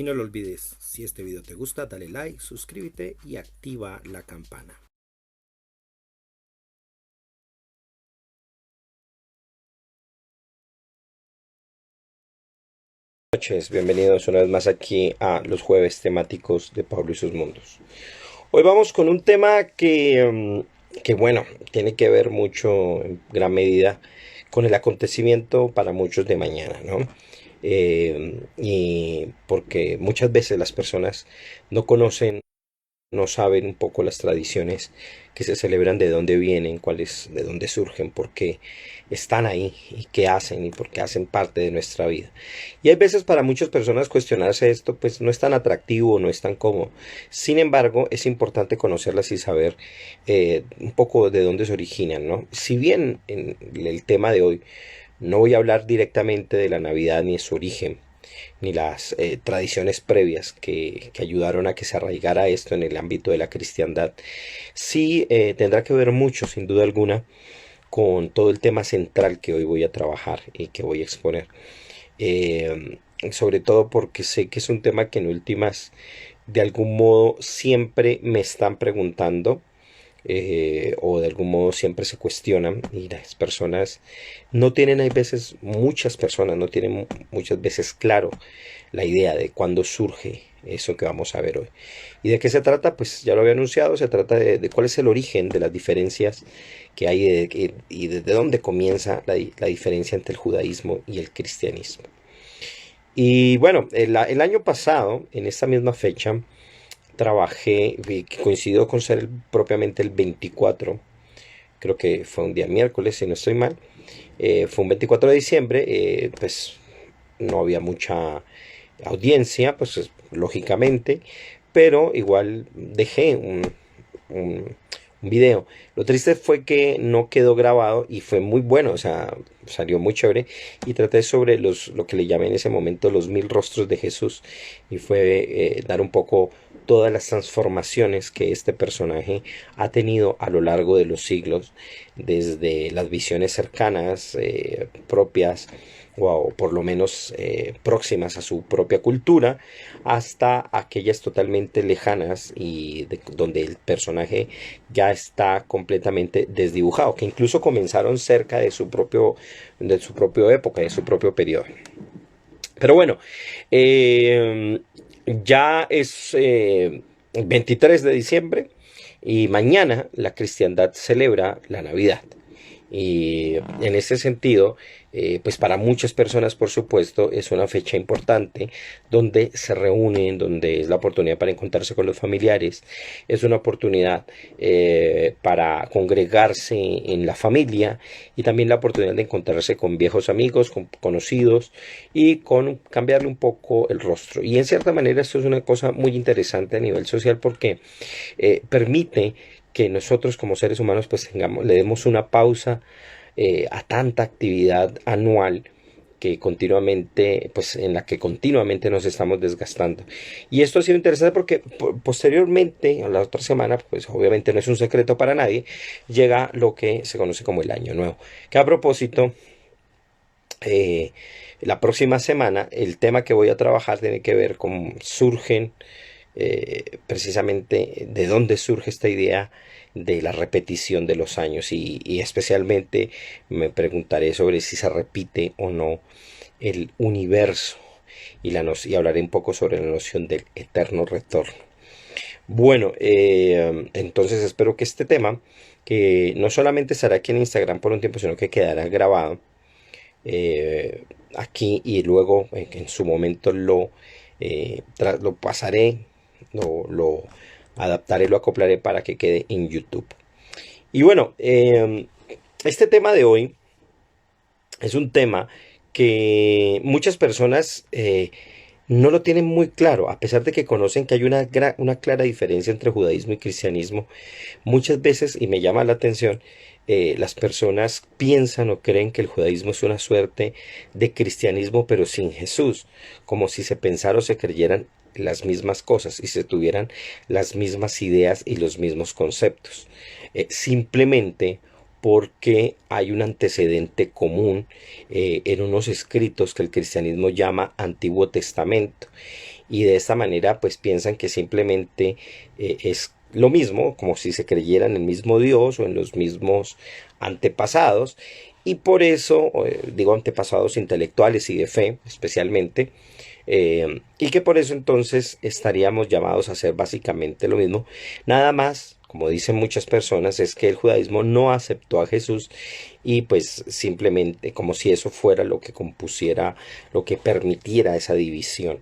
Y no lo olvides, si este video te gusta, dale like, suscríbete y activa la campana. Buenas noches, bienvenidos una vez más aquí a los jueves temáticos de Pablo y sus mundos. Hoy vamos con un tema que bueno, tiene que ver mucho en gran medida con el acontecimiento para muchos de mañana, ¿no? Y porque muchas veces las personas no conocen, no saben un poco las tradiciones que se celebran, de dónde vienen, cuáles, de dónde surgen, por qué están ahí y qué hacen y por qué hacen parte de nuestra vida. Y hay veces para muchas personas cuestionarse esto pues no es tan atractivo, no es tan cómodo. Sin embargo, es importante conocerlas y saber un poco de dónde se originan, ¿no? Si bien en el tema de hoy no voy a hablar directamente de la Navidad ni de su origen, ni las tradiciones previas que ayudaron a que se arraigara esto en el ámbito de la cristiandad, sí tendrá que ver mucho, sin duda alguna, con todo el tema central que hoy voy a trabajar y que voy a exponer. Sobre todo porque sé que es un tema que en últimas, de algún modo, siempre me están preguntando, o de algún modo siempre se cuestionan, y las personas no tienen, hay veces, muchas personas no tienen muchas veces claro la idea de cuándo surge eso que vamos a ver hoy. ¿Y de qué se trata? Pues ya lo había anunciado, se trata de cuál es el origen de las diferencias que hay y desde dónde comienza la diferencia entre el judaísmo y el cristianismo. Y bueno, el año pasado, en esta misma fecha, trabajé, que coincidió con ser propiamente el 24, creo que fue un día miércoles, si no estoy mal, fue un 24 de diciembre, pues no había mucha audiencia, pues lógicamente, pero igual dejé un, un video. Lo triste fue que no quedó grabado y fue muy bueno, o sea, salió muy chévere. Y traté sobre lo que le llamé en ese momento los 1000 rostros de Jesús. Y fue dar un poco todas las transformaciones que este personaje ha tenido a lo largo de los siglos, desde las visiones cercanas, propias, o por lo menos próximas a su propia cultura, hasta aquellas totalmente lejanas y donde el personaje ya está completamente desdibujado, que incluso comenzaron cerca de su propio época, de su propio periodo. Pero bueno, eh, ya es 23 de diciembre y mañana la cristiandad celebra la Navidad. Y en ese sentido, pues para muchas personas, por supuesto, es una fecha importante donde se reúnen, donde es la oportunidad para encontrarse con los familiares, es una oportunidad para congregarse en la familia y también la oportunidad de encontrarse con viejos amigos, con conocidos y con cambiarle un poco el rostro. Y en cierta manera esto es una cosa muy interesante a nivel social porque permite que nosotros como seres humanos pues le demos una pausa a tanta actividad anual que continuamente, pues en la que continuamente nos estamos desgastando. Y esto ha sido interesante porque posteriormente, a la otra semana, pues obviamente no es un secreto para nadie, llega lo que se conoce como el Año Nuevo. Que a propósito, eh, la próxima semana el tema que voy a trabajar tiene que ver con surgen precisamente de dónde surge esta idea de la repetición de los años y especialmente me preguntaré sobre si se repite o no el universo y hablaré un poco sobre la noción del eterno retorno. Bueno, entonces espero que este tema, que no solamente estará aquí en Instagram por un tiempo, sino que quedará grabado aquí y luego en su momento lo pasaré, lo adaptaré, lo acoplaré para que quede en YouTube. Y bueno, este tema de hoy es un tema que muchas personas no lo tienen muy claro, a pesar de que conocen que hay una clara diferencia entre judaísmo y cristianismo. Muchas veces, y me llama la atención, las personas piensan o creen que el judaísmo es una suerte de cristianismo pero sin Jesús, como si se pensara o se creyeran las mismas cosas y se tuvieran las mismas ideas y los mismos conceptos. Simplemente porque hay un antecedente común en unos escritos que el cristianismo llama Antiguo Testamento, y de esta manera pues piensan que simplemente es lo mismo, como si se creyera en el mismo Dios o en los mismos antepasados, y por eso digo antepasados intelectuales y de fe especialmente, y que por eso entonces estaríamos llamados a hacer básicamente lo mismo. Nada más, como dicen muchas personas, es que el judaísmo no aceptó a Jesús, y pues simplemente como si eso fuera lo que compusiera, lo que permitiera esa división.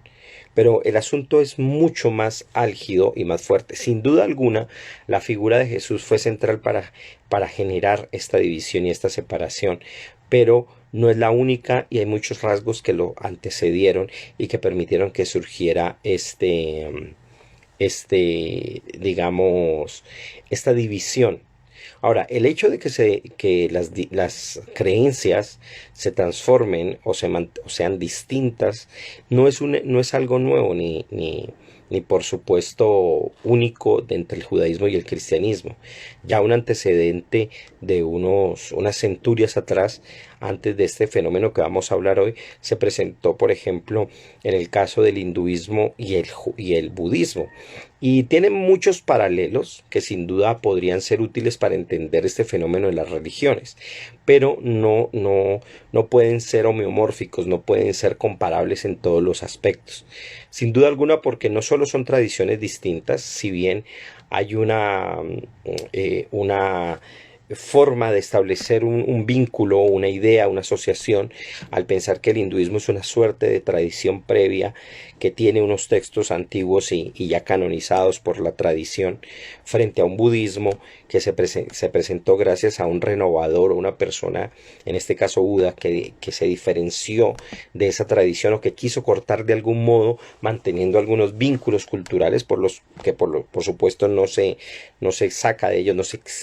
Pero el asunto es mucho más álgido y más fuerte. Sin duda alguna, la figura de Jesús fue central para generar esta división y esta separación, pero no es la única, y hay muchos rasgos que lo antecedieron y que permitieron que surgiera digamos, esta división. Ahora, el hecho de que las creencias se transformen o sean distintas no es algo nuevo ni por supuesto único de entre el judaísmo y el cristianismo. Ya un antecedente de unas centurias atrás, antes de este fenómeno que vamos a hablar hoy, se presentó, por ejemplo, en el caso del hinduismo y el budismo. Y tienen muchos paralelos que sin duda podrían ser útiles para entender este fenómeno en las religiones, pero no pueden ser homeomórficos, no pueden ser comparables en todos los aspectos. Sin duda alguna, porque no solo son tradiciones distintas, si bien hay una forma de establecer un vínculo, una idea, una asociación, al pensar que el hinduismo es una suerte de tradición previa que tiene unos textos antiguos y ya canonizados por la tradición, frente a un budismo que se presentó gracias a un renovador o una persona, en este caso Buda, que se diferenció de esa tradición o que quiso cortar de algún modo, manteniendo algunos vínculos culturales por los que por supuesto no se saca de ellos,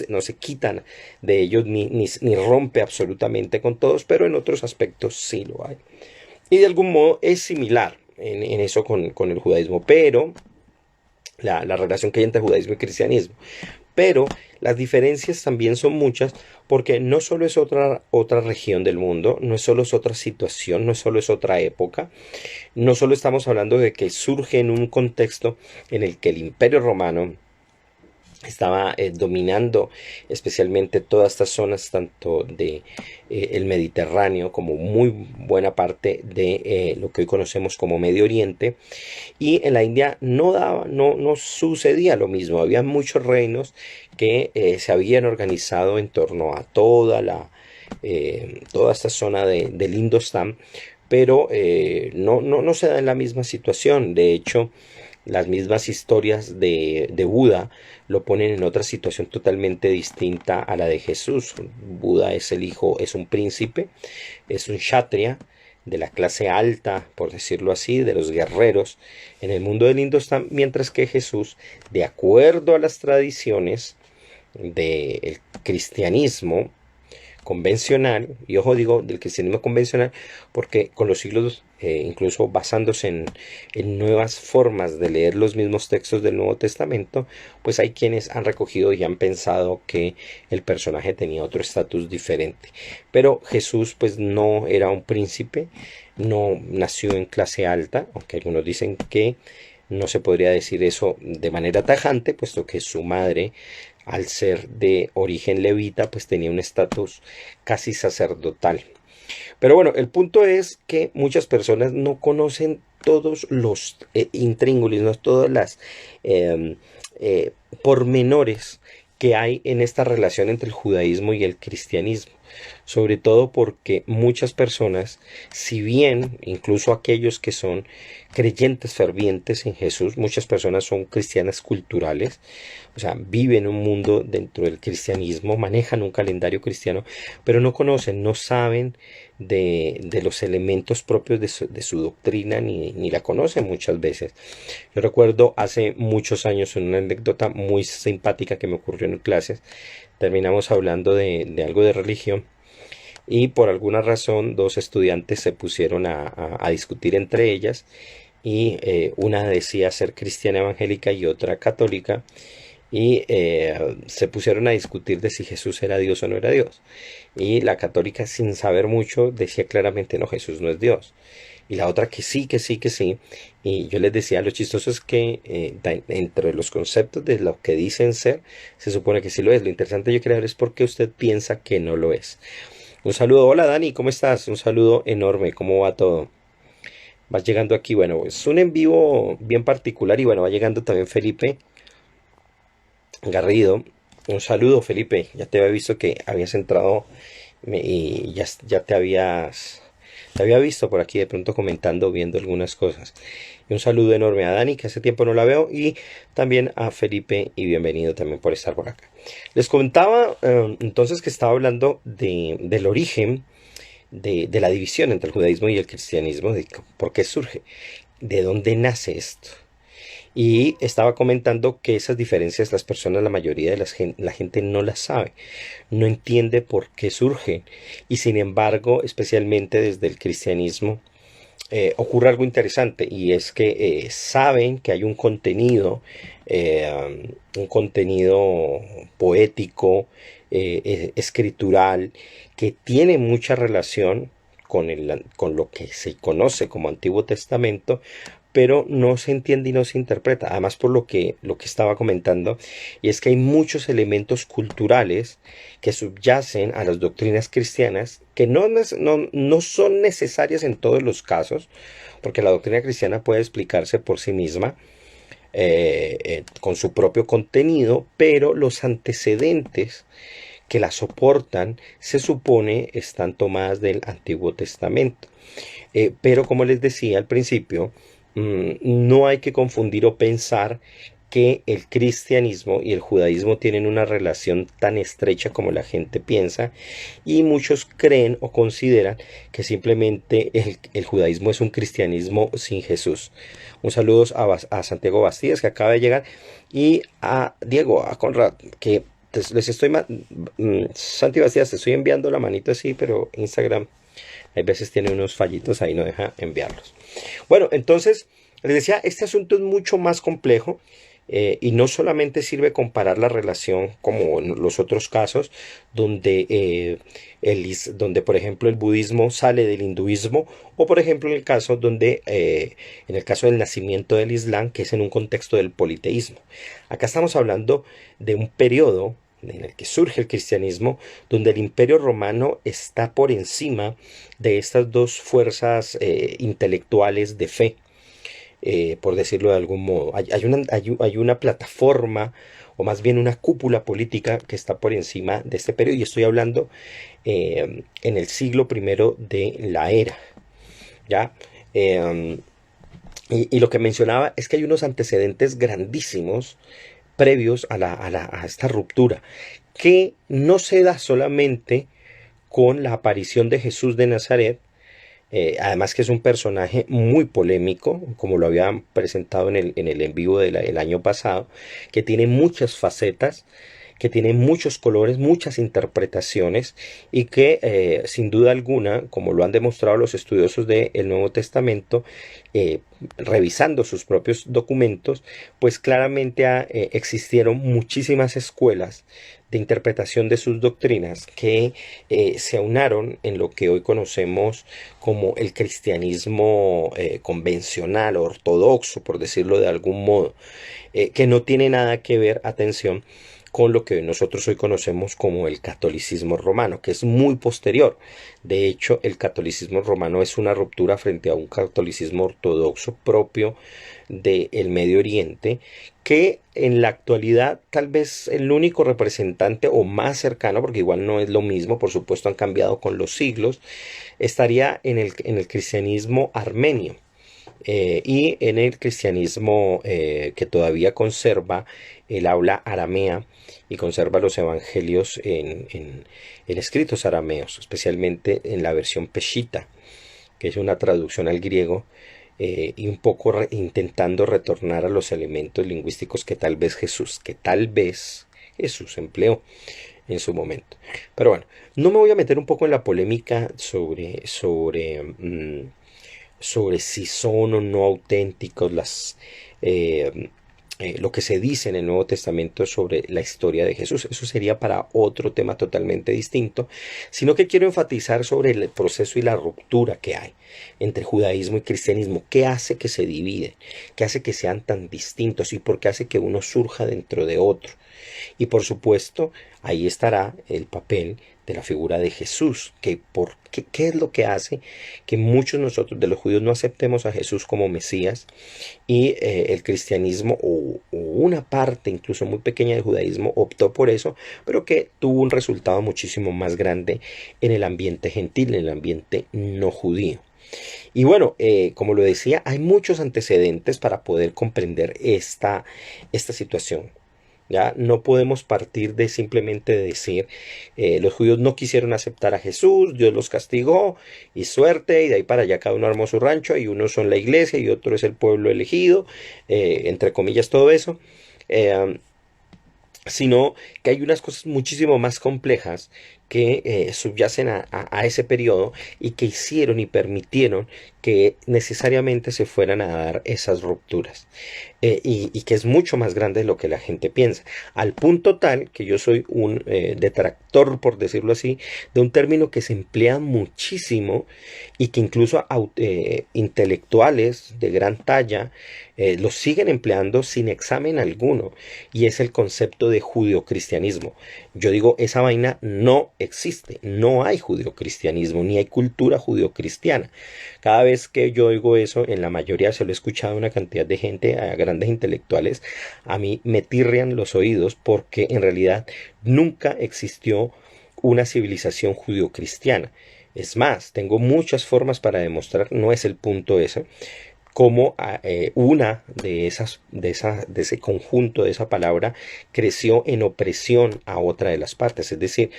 no se quitan de ellos ni rompe absolutamente con todos, pero en otros aspectos sí lo hay. Y de algún modo es similar en eso con el judaísmo, pero la relación que hay entre judaísmo y cristianismo. Pero las diferencias también son muchas, porque no solo es otra región del mundo, no solo es otra situación, no solo es otra época, no solo estamos hablando de que surge en un contexto en el que el Imperio Romano estaba dominando especialmente todas estas zonas, tanto de el Mediterráneo como muy buena parte de lo que hoy conocemos como Medio Oriente, y en la India no sucedía lo mismo. Había muchos reinos que se habían organizado en torno a toda esta zona del Indostán, pero no se da en la misma situación. De hecho, las mismas historias de Buda lo ponen en otra situación totalmente distinta a la de Jesús. Buda es el hijo, es un príncipe, es un kshatriya de la clase alta, por decirlo así, de los guerreros en el mundo del Indostán, mientras que Jesús, de acuerdo a las tradiciones del cristianismo convencional, y ojo digo del cristianismo convencional porque con los siglos, incluso basándose en nuevas formas de leer los mismos textos del Nuevo Testamento, pues hay quienes han recogido y han pensado que el personaje tenía otro estatus diferente. Pero Jesús pues no era un príncipe, no nació en clase alta, aunque algunos dicen que no se podría decir eso de manera tajante, puesto que su madre, al ser de origen levita, pues tenía un estatus casi sacerdotal. Pero bueno, el punto es que muchas personas no conocen todos los intríngulis, no todas las pormenores que hay en esta relación entre el judaísmo y el cristianismo. Sobre todo porque muchas personas, si bien incluso aquellos que son creyentes fervientes en Jesús, muchas personas son cristianas culturales, o sea, viven un mundo dentro del cristianismo, manejan un calendario cristiano, pero no conocen, no saben de los elementos propios de su doctrina, ni la conocen muchas veces. Yo recuerdo hace muchos años una anécdota muy simpática que me ocurrió en clases. Terminamos hablando de algo de religión, y por alguna razón dos estudiantes se pusieron a discutir entre ellas, y una decía ser cristiana evangélica y otra católica, y se pusieron a discutir de si Jesús era Dios o no era Dios. Y la católica, sin saber mucho, decía claramente, no, Jesús no es Dios. Y la otra que sí, que sí, que sí. Y yo les decía, lo chistoso es que entre los conceptos de lo que dicen ser, se supone que sí lo es. Lo interesante yo creo es por qué usted piensa que no lo es. Un saludo, hola Dani, ¿cómo estás? Un saludo enorme, ¿cómo va todo? Vas llegando aquí, bueno, es un en vivo bien particular y bueno, va llegando también Felipe Garrido. Un saludo, Felipe. Ya te había visto que habías entrado y ya te había visto por aquí de pronto comentando, viendo algunas cosas. Y un saludo enorme a Dani, que hace tiempo no la veo, y también a Felipe, y bienvenido también por estar por acá. Les comentaba entonces que estaba hablando del origen de la división entre el judaísmo y el cristianismo, de por qué surge, de dónde nace esto. Y estaba comentando que esas diferencias las personas, la mayoría de la gente no las sabe, no entiende por qué surgen. Y sin embargo, especialmente desde el cristianismo, ocurre algo interesante y es que saben que hay un contenido poético, escritural, que tiene mucha relación con lo que se conoce como Antiguo Testamento, pero no se entiende y no se interpreta. Además, por lo que estaba comentando, y es que hay muchos elementos culturales que subyacen a las doctrinas cristianas que no son necesarias en todos los casos, porque la doctrina cristiana puede explicarse por sí misma, con su propio contenido, pero los antecedentes que la soportan se supone están tomadas del Antiguo Testamento. Pero como les decía al principio, no hay que confundir o pensar que el cristianismo y el judaísmo tienen una relación tan estrecha como la gente piensa, y muchos creen o consideran que simplemente el judaísmo es un cristianismo sin Jesús. Un saludo a Santiago Bastías, que acaba de llegar, y a Diego, a Conrad, que les estoy Santi Bastías, te estoy enviando la manito así, pero Instagram hay veces tiene unos fallitos ahí, no deja enviarlos. Bueno, entonces les decía, este asunto es mucho más complejo, y no solamente sirve comparar la relación como en los otros casos donde, donde por ejemplo el budismo sale del hinduismo, o por ejemplo en el caso del nacimiento del Islam, que es en un contexto del politeísmo. Acá estamos hablando de un periodo en el que surge el cristianismo, donde el imperio romano está por encima de estas dos fuerzas intelectuales de fe, por decirlo de algún modo. Hay una plataforma, o más bien una cúpula política que está por encima de este periodo, y estoy hablando en el siglo primero de la era, ¿ya? Y lo que mencionaba es que hay unos antecedentes grandísimos previos a esta ruptura, que no se da solamente con la aparición de Jesús de Nazaret. Además que es un personaje muy polémico, como lo habían presentado en el en vivo el año pasado, que tiene muchas facetas, que tiene muchos colores, muchas interpretaciones, y que sin duda alguna, como lo han demostrado los estudiosos del Nuevo Testamento, revisando sus propios documentos, pues claramente existieron muchísimas escuelas de interpretación de sus doctrinas que se aunaron en lo que hoy conocemos como el cristianismo convencional, ortodoxo, por decirlo de algún modo, que no tiene nada que ver, atención, con lo que nosotros hoy conocemos como el catolicismo romano, que es muy posterior. De hecho, el catolicismo romano es una ruptura frente a un catolicismo ortodoxo propio del Medio Oriente, que en la actualidad tal vez el único representante o más cercano, porque igual no es lo mismo, por supuesto han cambiado con los siglos, estaría en el cristianismo armenio. Y en el cristianismo que todavía conserva el habla aramea y conserva los evangelios en escritos arameos, especialmente en la versión peshita, que es una traducción al griego, y un poco intentando retornar a los elementos lingüísticos que tal vez Jesús empleó en su momento. Pero bueno, no me voy a meter un poco en la polémica sobre si son o no auténticos lo que se dice en el Nuevo Testamento sobre la historia de Jesús. Eso sería para otro tema totalmente distinto, sino que quiero enfatizar sobre el proceso y la ruptura que hay entre judaísmo y cristianismo. ¿Qué hace que se dividen? ¿Qué hace que sean tan distintos? ¿Y por qué hace que uno surja dentro de otro? Y por supuesto, ahí estará el papel de la figura de Jesús, ¿qué es lo que hace que muchos nosotros de los judíos no aceptemos a Jesús como Mesías y el cristianismo o una parte incluso muy pequeña del judaísmo optó por eso, pero que tuvo un resultado muchísimo más grande en el ambiente gentil, en el ambiente no judío? Y bueno, como lo decía, hay muchos antecedentes para poder comprender esta situación. Ya no podemos partir de simplemente decir los judíos no quisieron aceptar a Jesús, Dios los castigó y suerte, y de ahí para allá cada uno armó su rancho y unos son la iglesia y otro es el pueblo elegido, entre comillas todo eso. Sino que hay unas cosas muchísimo más complejas que subyacen a ese periodo y que hicieron y permitieron que necesariamente se fueran a dar esas rupturas, y que es mucho más grande de lo que la gente piensa, al punto tal que yo soy un detractor, por decirlo así, de un término que se emplea muchísimo y que incluso intelectuales de gran talla lo siguen empleando sin examen alguno, y es el concepto de judeocristianismo. Yo digo, esa vaina no existe, no hay judeocristianismo, ni hay cultura judeocristiana. Cada vez que yo oigo eso, en la mayoría se lo he escuchado a una cantidad de gente, a grandes intelectuales, a mí me tirrian los oídos porque en realidad nunca existió una civilización judeocristiana. Es más, tengo muchas formas para demostrar, no es el punto ese, cómo una de ese conjunto, de esa palabra, creció en opresión a otra de las partes. Es decir,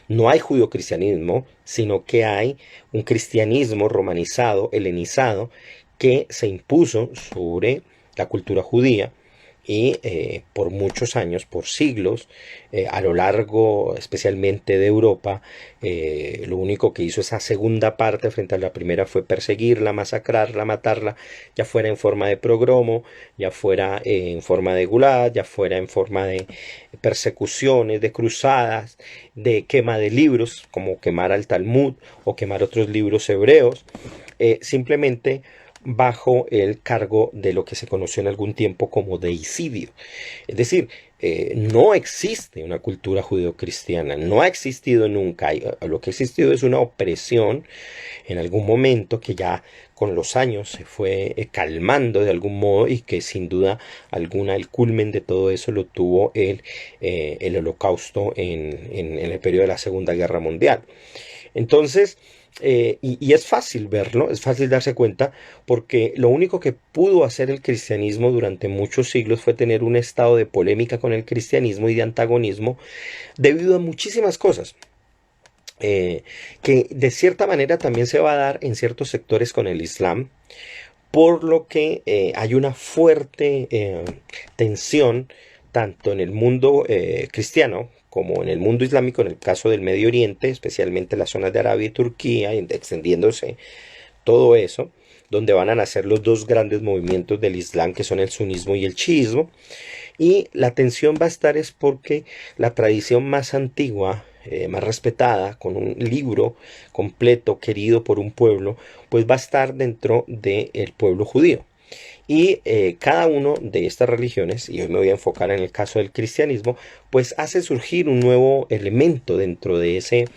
no hay judeocristianismo, sino que hay un cristianismo romanizado, helenizado, que se impuso sobre la cultura judía y por muchos años, por siglos, a lo largo especialmente de Europa, lo único que hizo esa segunda parte frente a la primera fue perseguirla, masacrarla, matarla, ya fuera en forma de pogromo, ya fuera en forma de gulag, ya fuera en forma de persecuciones, de cruzadas, de quema de libros, como quemar al Talmud o quemar otros libros hebreos, simplemente bajo el cargo de lo que se conoció en algún tiempo como deicidio. Es decir, no existe una cultura judeocristiana, no ha existido nunca. Lo que ha existido es una opresión en algún momento que ya con los años se fue calmando de algún modo, y que sin duda alguna el culmen de todo eso lo tuvo el Holocausto en el periodo de la Segunda Guerra Mundial. Entonces, y es fácil verlo, es fácil darse cuenta, porque lo único que pudo hacer el cristianismo durante muchos siglos fue tener un estado de polémica con el cristianismo y de antagonismo debido a muchísimas cosas. Que de cierta manera también se va a dar en ciertos sectores con el Islam, por lo que hay una fuerte tensión tanto en el mundo cristiano como en el mundo islámico, en el caso del Medio Oriente, especialmente las zonas de Arabia y Turquía, extendiéndose todo eso, donde van a nacer los dos grandes movimientos del Islam, que son el sunismo y el chiismo. Y la tensión va a estar es porque la tradición más antigua, más respetada, con un libro completo querido por un pueblo, pues va a estar dentro del pueblo judío. Y cada uno de estas religiones, y hoy me voy a enfocar en el caso del cristianismo, pues hace surgir un nuevo elemento dentro de esa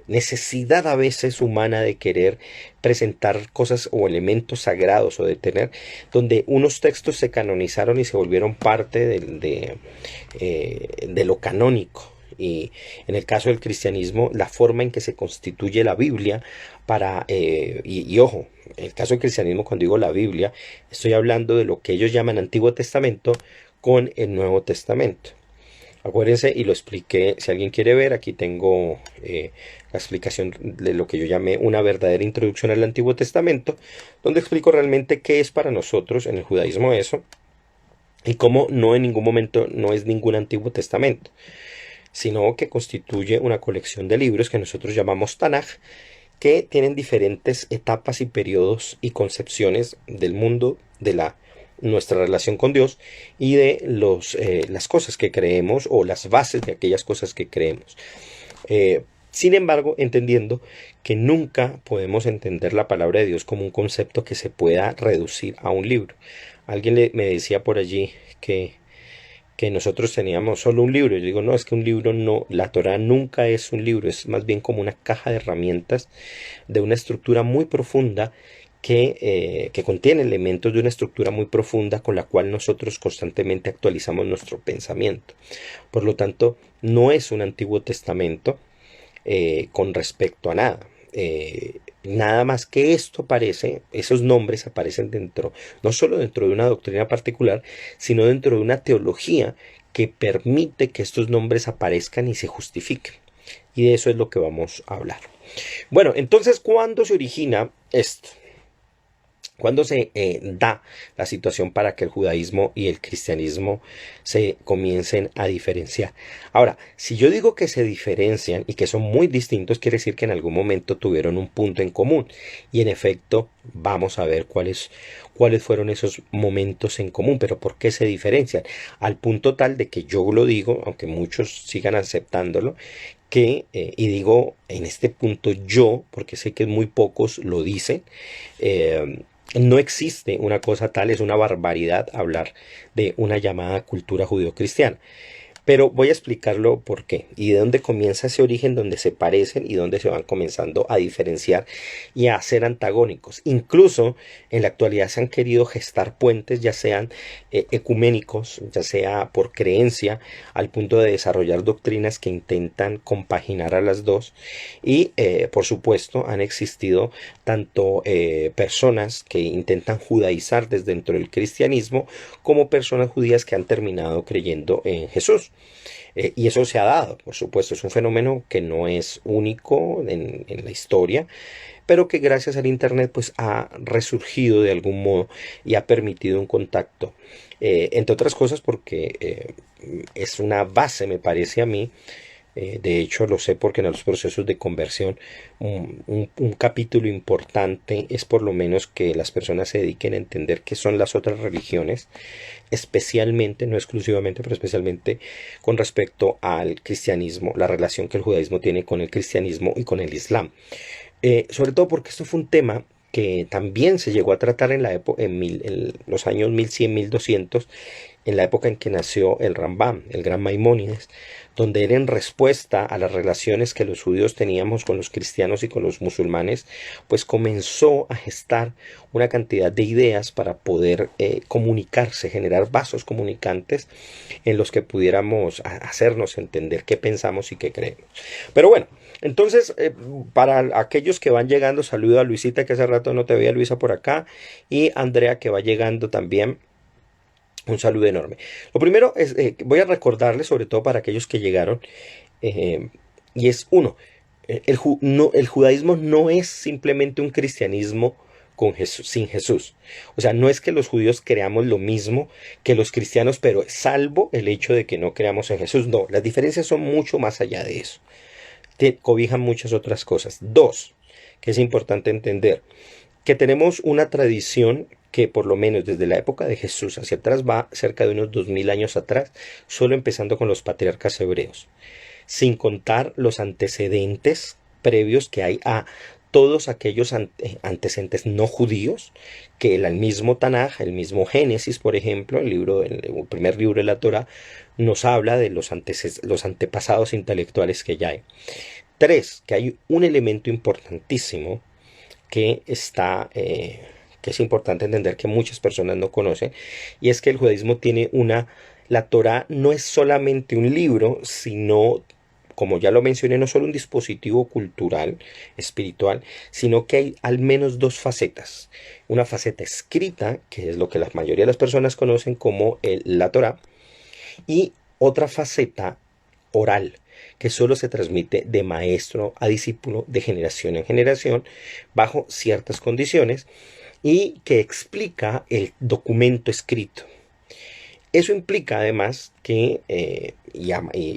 necesidad a veces humana de querer presentar cosas o elementos sagrados, o de tener, donde unos textos se canonizaron y se volvieron parte de lo canónico. Y en el caso del cristianismo, la forma en que se constituye la Biblia y ojo, en el caso del cristianismo, cuando digo la Biblia, estoy hablando de lo que ellos llaman Antiguo Testamento con el Nuevo Testamento. Acuérdense, y lo expliqué, si alguien quiere ver, aquí tengo la explicación de lo que yo llamé una verdadera introducción al Antiguo Testamento, donde explico realmente qué es para nosotros en el judaísmo eso, y cómo no en ningún momento no es ningún Antiguo Testamento, sino que constituye una colección de libros que nosotros llamamos Tanaj, que tienen diferentes etapas y periodos y concepciones del mundo, de nuestra relación con Dios y de las cosas que creemos o las bases de aquellas cosas que creemos. Sin embargo, entendiendo que nunca podemos entender la palabra de Dios como un concepto que se pueda reducir a un libro. Alguien me decía por allí que nosotros teníamos solo un libro. Yo digo, no, es que un libro no, la Torá nunca es un libro, es más bien como una caja de herramientas de una estructura muy profunda que contiene elementos de una estructura muy profunda con la cual nosotros constantemente actualizamos nuestro pensamiento. Por lo tanto, no es un Antiguo Testamento con respecto a nada. Nada más que esto aparece, esos nombres aparecen dentro, no solo dentro de una doctrina particular, sino dentro de una teología que permite que estos nombres aparezcan y se justifiquen. Y de eso es lo que vamos a hablar. Bueno, entonces, ¿cuándo se origina esto? ¿Cuándo se da la situación para que el judaísmo y el cristianismo se comiencen a diferenciar? Ahora, si yo digo que se diferencian y que son muy distintos, quiere decir que en algún momento tuvieron un punto en común. Y en efecto, vamos a ver cuáles fueron esos momentos en común, pero ¿por qué se diferencian? Al punto tal de que yo lo digo, aunque muchos sigan aceptándolo, y digo en este punto yo, porque sé que muy pocos lo dicen, no existe una cosa tal, es una barbaridad hablar de una llamada cultura judeocristiana. Pero voy a explicarlo por qué y de dónde comienza ese origen donde se parecen y dónde se van comenzando a diferenciar y a ser antagónicos. Incluso en la actualidad se han querido gestar puentes, ya sean ecuménicos, ya sea por creencia, al punto de desarrollar doctrinas que intentan compaginar a las dos. Y por supuesto han existido tanto personas que intentan judaizar desde dentro del cristianismo como personas judías que han terminado creyendo en Jesús. Y eso se ha dado, por supuesto, es un fenómeno que no es único en la historia, pero que gracias al Internet pues ha resurgido de algún modo y ha permitido un contacto. Entre otras cosas porque es una base, me parece a mí. De hecho, lo sé porque en los procesos de conversión un capítulo importante es por lo menos que las personas se dediquen a entender qué son las otras religiones, especialmente, no exclusivamente, pero especialmente con respecto al cristianismo, la relación que el judaísmo tiene con el cristianismo y con el islam. Sobre todo porque esto fue un tema que también se llegó a tratar en los años 1100, 1200, en la época en que nació el Rambam, el gran Maimónides, donde era en respuesta a las relaciones que los judíos teníamos con los cristianos y con los musulmanes, pues comenzó a gestar una cantidad de ideas para poder comunicarse, generar vasos comunicantes en los que pudiéramos hacernos entender qué pensamos y qué creemos. Pero bueno, entonces, para aquellos que van llegando, saludo a Luisita, que hace rato no te veía, Luisa, por acá, y Andrea, que va llegando también. Un saludo enorme. Lo primero es, voy a recordarles, sobre todo para aquellos que llegaron, y es uno, el judaísmo no es simplemente un cristianismo sin Jesús. O sea, no es que los judíos creamos lo mismo que los cristianos, pero salvo el hecho de que no creamos en Jesús. No, las diferencias son mucho más allá de eso. Cobijan muchas otras cosas. Dos, que es importante entender, que tenemos una tradición que por lo menos desde la época de Jesús hacia atrás va cerca de unos 2000 años atrás, solo empezando con los patriarcas hebreos, sin contar los antecedentes previos que hay a todos aquellos antecedentes no judíos, que el mismo Tanaj, el mismo Génesis, por ejemplo, el primer libro de la Torá, nos habla de los antepasados intelectuales que ya hay. Tres, que hay un elemento importantísimo que es importante entender que muchas personas no conocen, y es que el judaísmo tiene la Torá no es solamente un libro, sino, como ya lo mencioné, no solo un dispositivo cultural, espiritual, sino que hay al menos dos facetas. Una faceta escrita, que es lo que la mayoría de las personas conocen como la Torá, y otra faceta oral, que solo se transmite de maestro a discípulo, de generación en generación, bajo ciertas condiciones, y que explica el documento escrito. Eso implica además que, y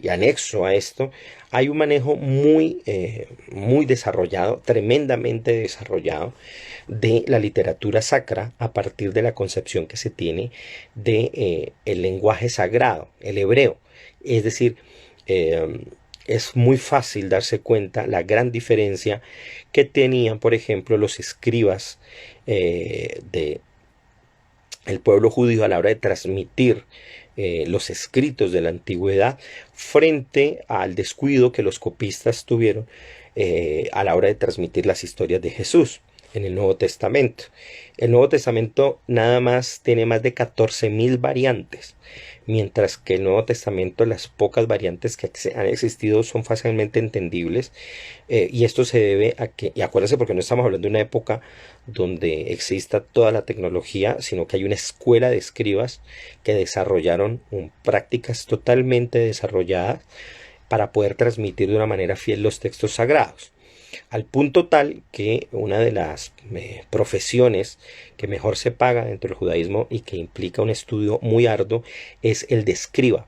anexo a esto, hay un manejo muy desarrollado, tremendamente desarrollado, de la literatura sacra a partir de la concepción que se tiene de el lenguaje sagrado, el hebreo. Es decir, es muy fácil darse cuenta la gran diferencia que tenían, por ejemplo, los escribas de el pueblo judío a la hora de transmitir los escritos de la antigüedad frente al descuido que los copistas tuvieron a la hora de transmitir las historias de Jesús en el Nuevo Testamento. El Nuevo Testamento nada más tiene más de 14.000 variantes, mientras que el Nuevo Testamento, las pocas variantes que han existido son fácilmente entendibles, y esto se debe a que, y acuérdense porque no estamos hablando de una época donde exista toda la tecnología, sino que hay una escuela de escribas que desarrollaron prácticas totalmente desarrolladas para poder transmitir de una manera fiel los textos sagrados. Al punto tal que una de las profesiones que mejor se paga dentro del judaísmo y que implica un estudio muy arduo es el de escriba.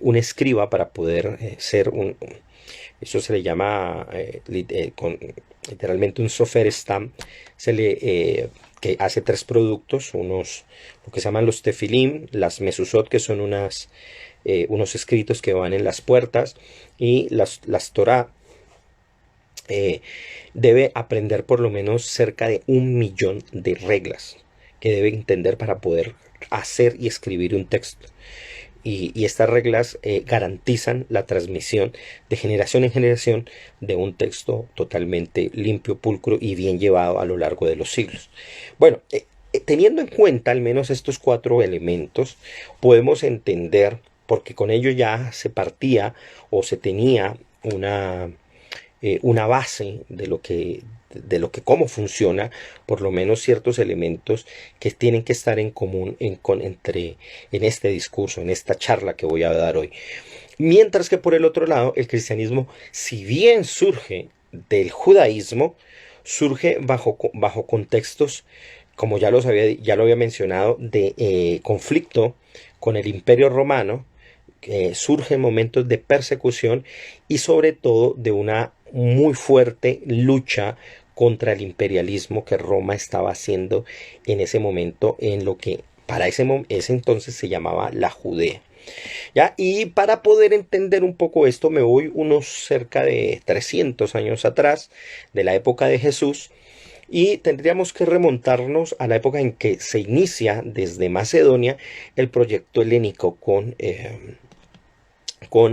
Un escriba, para poder ser eso se le llama literalmente un sofer stam, que hace 3 productos, lo que se llaman los tefilim, las mezuzot, que son unos escritos que van en las puertas, y las Torah. Debe aprender por lo menos cerca de 1.000.000 de reglas que debe entender para poder hacer y escribir un texto. Y estas reglas garantizan la transmisión de generación en generación de un texto totalmente limpio, pulcro y bien llevado a lo largo de los siglos. Bueno, teniendo en cuenta al menos estos 4 elementos, podemos entender, porque con ello ya se partía o se tenía una base de lo que cómo funciona, por lo menos ciertos elementos que tienen que estar en común en este discurso, en esta charla que voy a dar hoy. Mientras que por el otro lado, el cristianismo, si bien surge del judaísmo, surge bajo contextos, como ya lo había mencionado, de conflicto con el Imperio Romano. Surgen momentos de persecución y sobre todo de una muy fuerte lucha contra el imperialismo que Roma estaba haciendo en ese momento, en lo que para ese entonces se llamaba la Judea. ¿Ya? Y para poder entender un poco esto me voy unos cerca de 300 años atrás, de la época de Jesús, y tendríamos que remontarnos a la época en que se inicia desde Macedonia el proyecto helénico con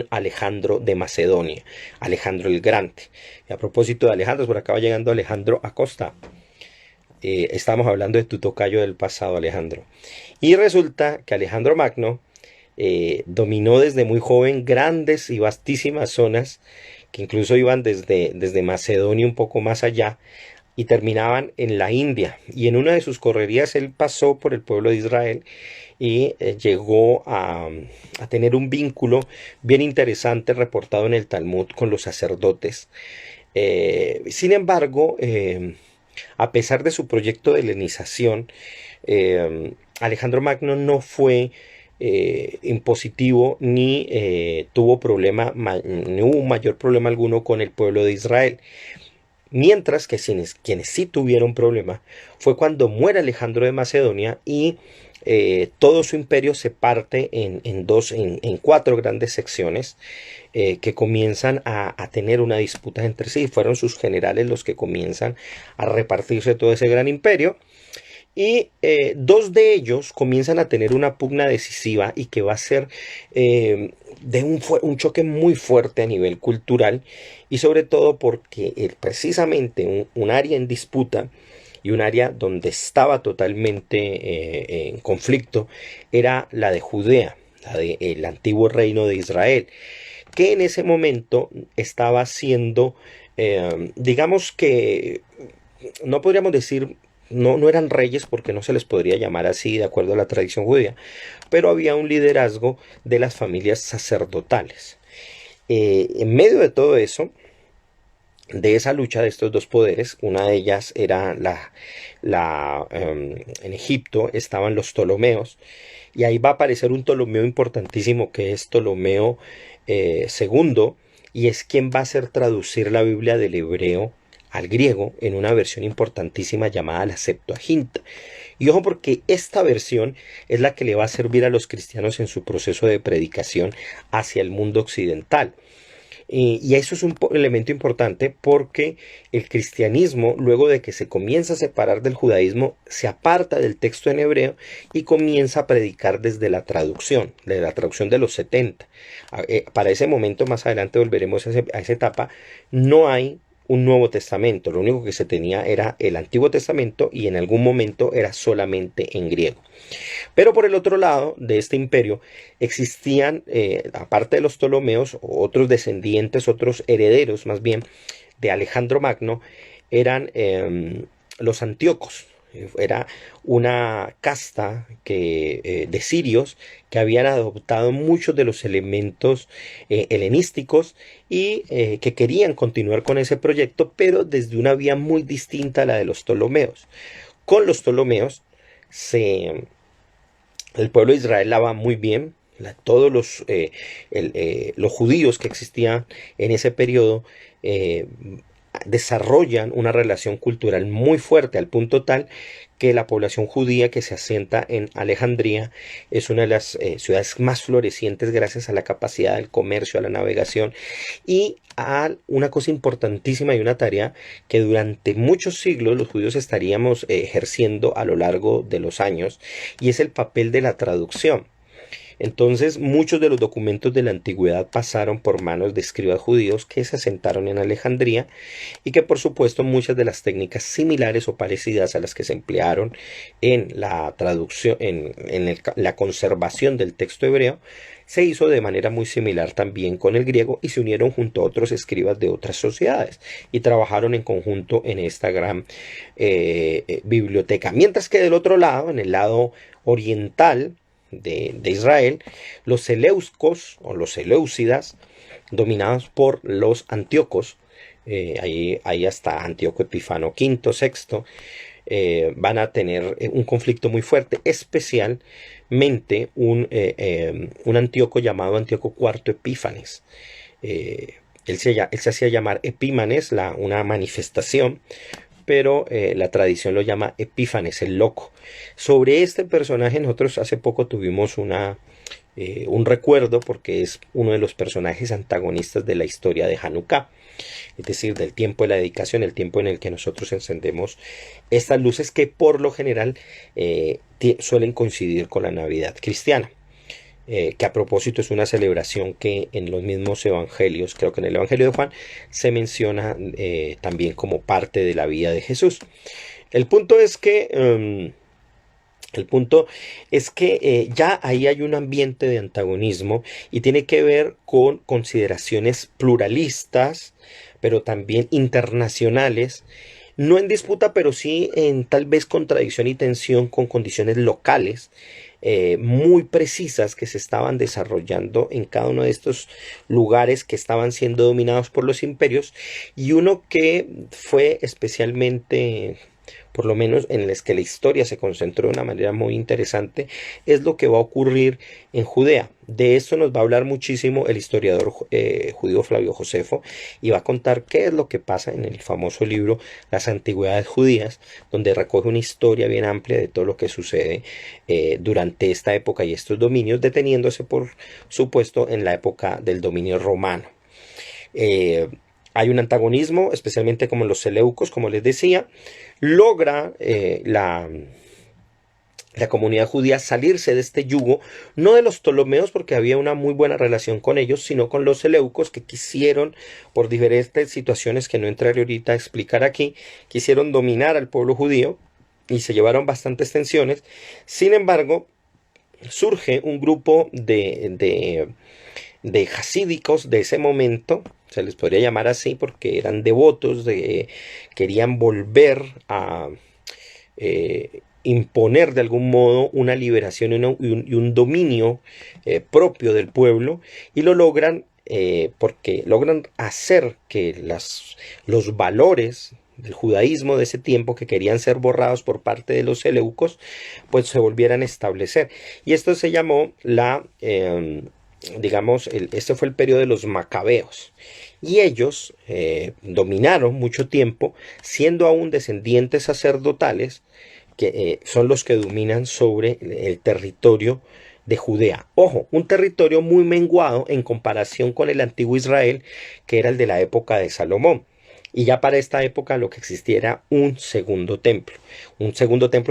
Alejandro de Macedonia, Alejandro el Grande. Y a propósito de Alejandro, por acá va llegando Alejandro Acosta. Estamos hablando de tu tocayo del pasado, Alejandro. Y resulta que Alejandro Magno dominó desde muy joven grandes y vastísimas zonas que incluso iban desde Macedonia un poco más allá y terminaban en la India. Y en una de sus correrías él pasó por el pueblo de Israel y llegó a tener un vínculo bien interesante reportado en el Talmud con los sacerdotes. Sin embargo, a pesar de su proyecto de helenización, Alejandro Magno no fue impositivo ni tuvo ni hubo mayor problema alguno con el pueblo de Israel. Mientras que quienes sí tuvieron problema fue cuando muere Alejandro de Macedonia y todo su imperio se parte en 4 grandes secciones que comienzan a tener una disputa entre sí. Fueron sus generales los que comienzan a repartirse todo ese gran imperio. Y 2 de ellos comienzan a tener una pugna decisiva y que va a ser de un choque muy fuerte a nivel cultural, y sobre todo porque precisamente un área en disputa y un área donde estaba totalmente en conflicto era la de Judea, la del antiguo reino de Israel, que en ese momento estaba siendo, digamos que no podríamos decir, no eran reyes porque no se les podría llamar así de acuerdo a la tradición judía, pero había un liderazgo de las familias sacerdotales. En medio de todo eso, de esa lucha de estos dos poderes. Una de ellas era en Egipto estaban los Ptolomeos, y ahí va a aparecer un Ptolomeo importantísimo que es Ptolomeo segundo, y es quien va a hacer traducir la Biblia del hebreo al griego en una versión importantísima llamada la Septuaginta. Y ojo, porque esta versión es la que le va a servir a los cristianos en su proceso de predicación hacia el mundo occidental. Y eso es un elemento importante porque el cristianismo, luego de que se comienza a separar del judaísmo, se aparta del texto en hebreo y comienza a predicar desde la traducción, de la traducción de los 70. Para ese momento, más adelante volveremos a esa etapa, no hay un Nuevo Testamento. Lo único que se tenía era el Antiguo Testamento, y en algún momento era solamente en griego. Pero por el otro lado de este imperio existían, aparte de los Ptolomeos, otros descendientes, otros herederos más bien de Alejandro Magno, eran los Antíocos. Era una casta de sirios que habían adoptado muchos de los elementos helenísticos, y que querían continuar con ese proyecto, pero desde una vía muy distinta a la de los Ptolomeos. Con los Ptolomeos el pueblo de Israel la va muy bien. Todos los judíos que existían en ese periodo desarrollan una relación cultural muy fuerte, al punto tal que la población judía que se asienta en Alejandría es una de las ciudades más florecientes gracias a la capacidad del comercio, a la navegación, y a una cosa importantísima y una tarea que durante muchos siglos los judíos estaríamos ejerciendo a lo largo de los años, y es el papel de la traducción. Entonces, muchos de los documentos de la antigüedad pasaron por manos de escribas judíos que se asentaron en Alejandría, y que por supuesto muchas de las técnicas similares o parecidas a las que se emplearon en la traducción, la conservación del texto hebreo, se hizo de manera muy similar también con el griego, y se unieron junto a otros escribas de otras sociedades y trabajaron en conjunto en esta gran biblioteca. Mientras que del otro lado, en el lado oriental de Israel, los seleucos o los seleucidas, dominados por los antíocos, ahí hasta Antíoco Epífano V, VI, van a tener un conflicto muy fuerte, especialmente un Antíoco llamado Antíoco IV Epífanes. Él se hacía llamar Epímanes, una manifestación, pero la tradición lo llama Epífanes, el loco. Sobre este personaje nosotros hace poco tuvimos un recuerdo, porque es uno de los personajes antagonistas de la historia de Hanukkah, es decir, del tiempo de la dedicación, el tiempo en el que nosotros encendemos estas luces que por lo general suelen coincidir con la Navidad cristiana. Que a propósito es una celebración que en los mismos evangelios, creo que en el Evangelio de Juan, se menciona también como parte de la vida de Jesús. El punto es que ya ahí hay un ambiente de antagonismo, y tiene que ver con consideraciones pluralistas, pero también internacionales, no en disputa, pero sí en tal vez contradicción y tensión con condiciones locales muy precisas que se estaban desarrollando en cada uno de estos lugares que estaban siendo dominados por los imperios, y uno que fue especialmente, por lo menos en el que la historia se concentró de una manera muy interesante, es lo que va a ocurrir en Judea. De esto nos va a hablar muchísimo el historiador judío Flavio Josefo, y va a contar qué es lo que pasa en el famoso libro Las Antigüedades Judías, donde recoge una historia bien amplia de todo lo que sucede durante esta época y estos dominios, deteniéndose por supuesto en la época del dominio romano. Hay un antagonismo, especialmente como en los seleucos, como les decía. Logra la comunidad judía salirse de este yugo, no de los Ptolomeos, porque había una muy buena relación con ellos, sino con los seleucos, que quisieron, por diferentes situaciones que no entraré ahorita a explicar aquí, quisieron dominar al pueblo judío y se llevaron bastantes tensiones. Sin embargo, surge un grupo de jasídicos de ese momento, se les podría llamar así porque eran devotos, querían volver a imponer de algún modo una liberación y un dominio propio del pueblo, y lo logran porque logran hacer que los valores del judaísmo de ese tiempo, que querían ser borrados por parte de los seleucos, pues se volvieran a establecer. Y esto se llamó este fue el periodo de los macabeos. Y ellos dominaron mucho tiempo, siendo aún descendientes sacerdotales, que son los que dominan sobre el territorio de Judea. Ojo, un territorio muy menguado en comparación con el antiguo Israel, que era el de la época de Salomón. Y ya para esta época lo que existía era un segundo templo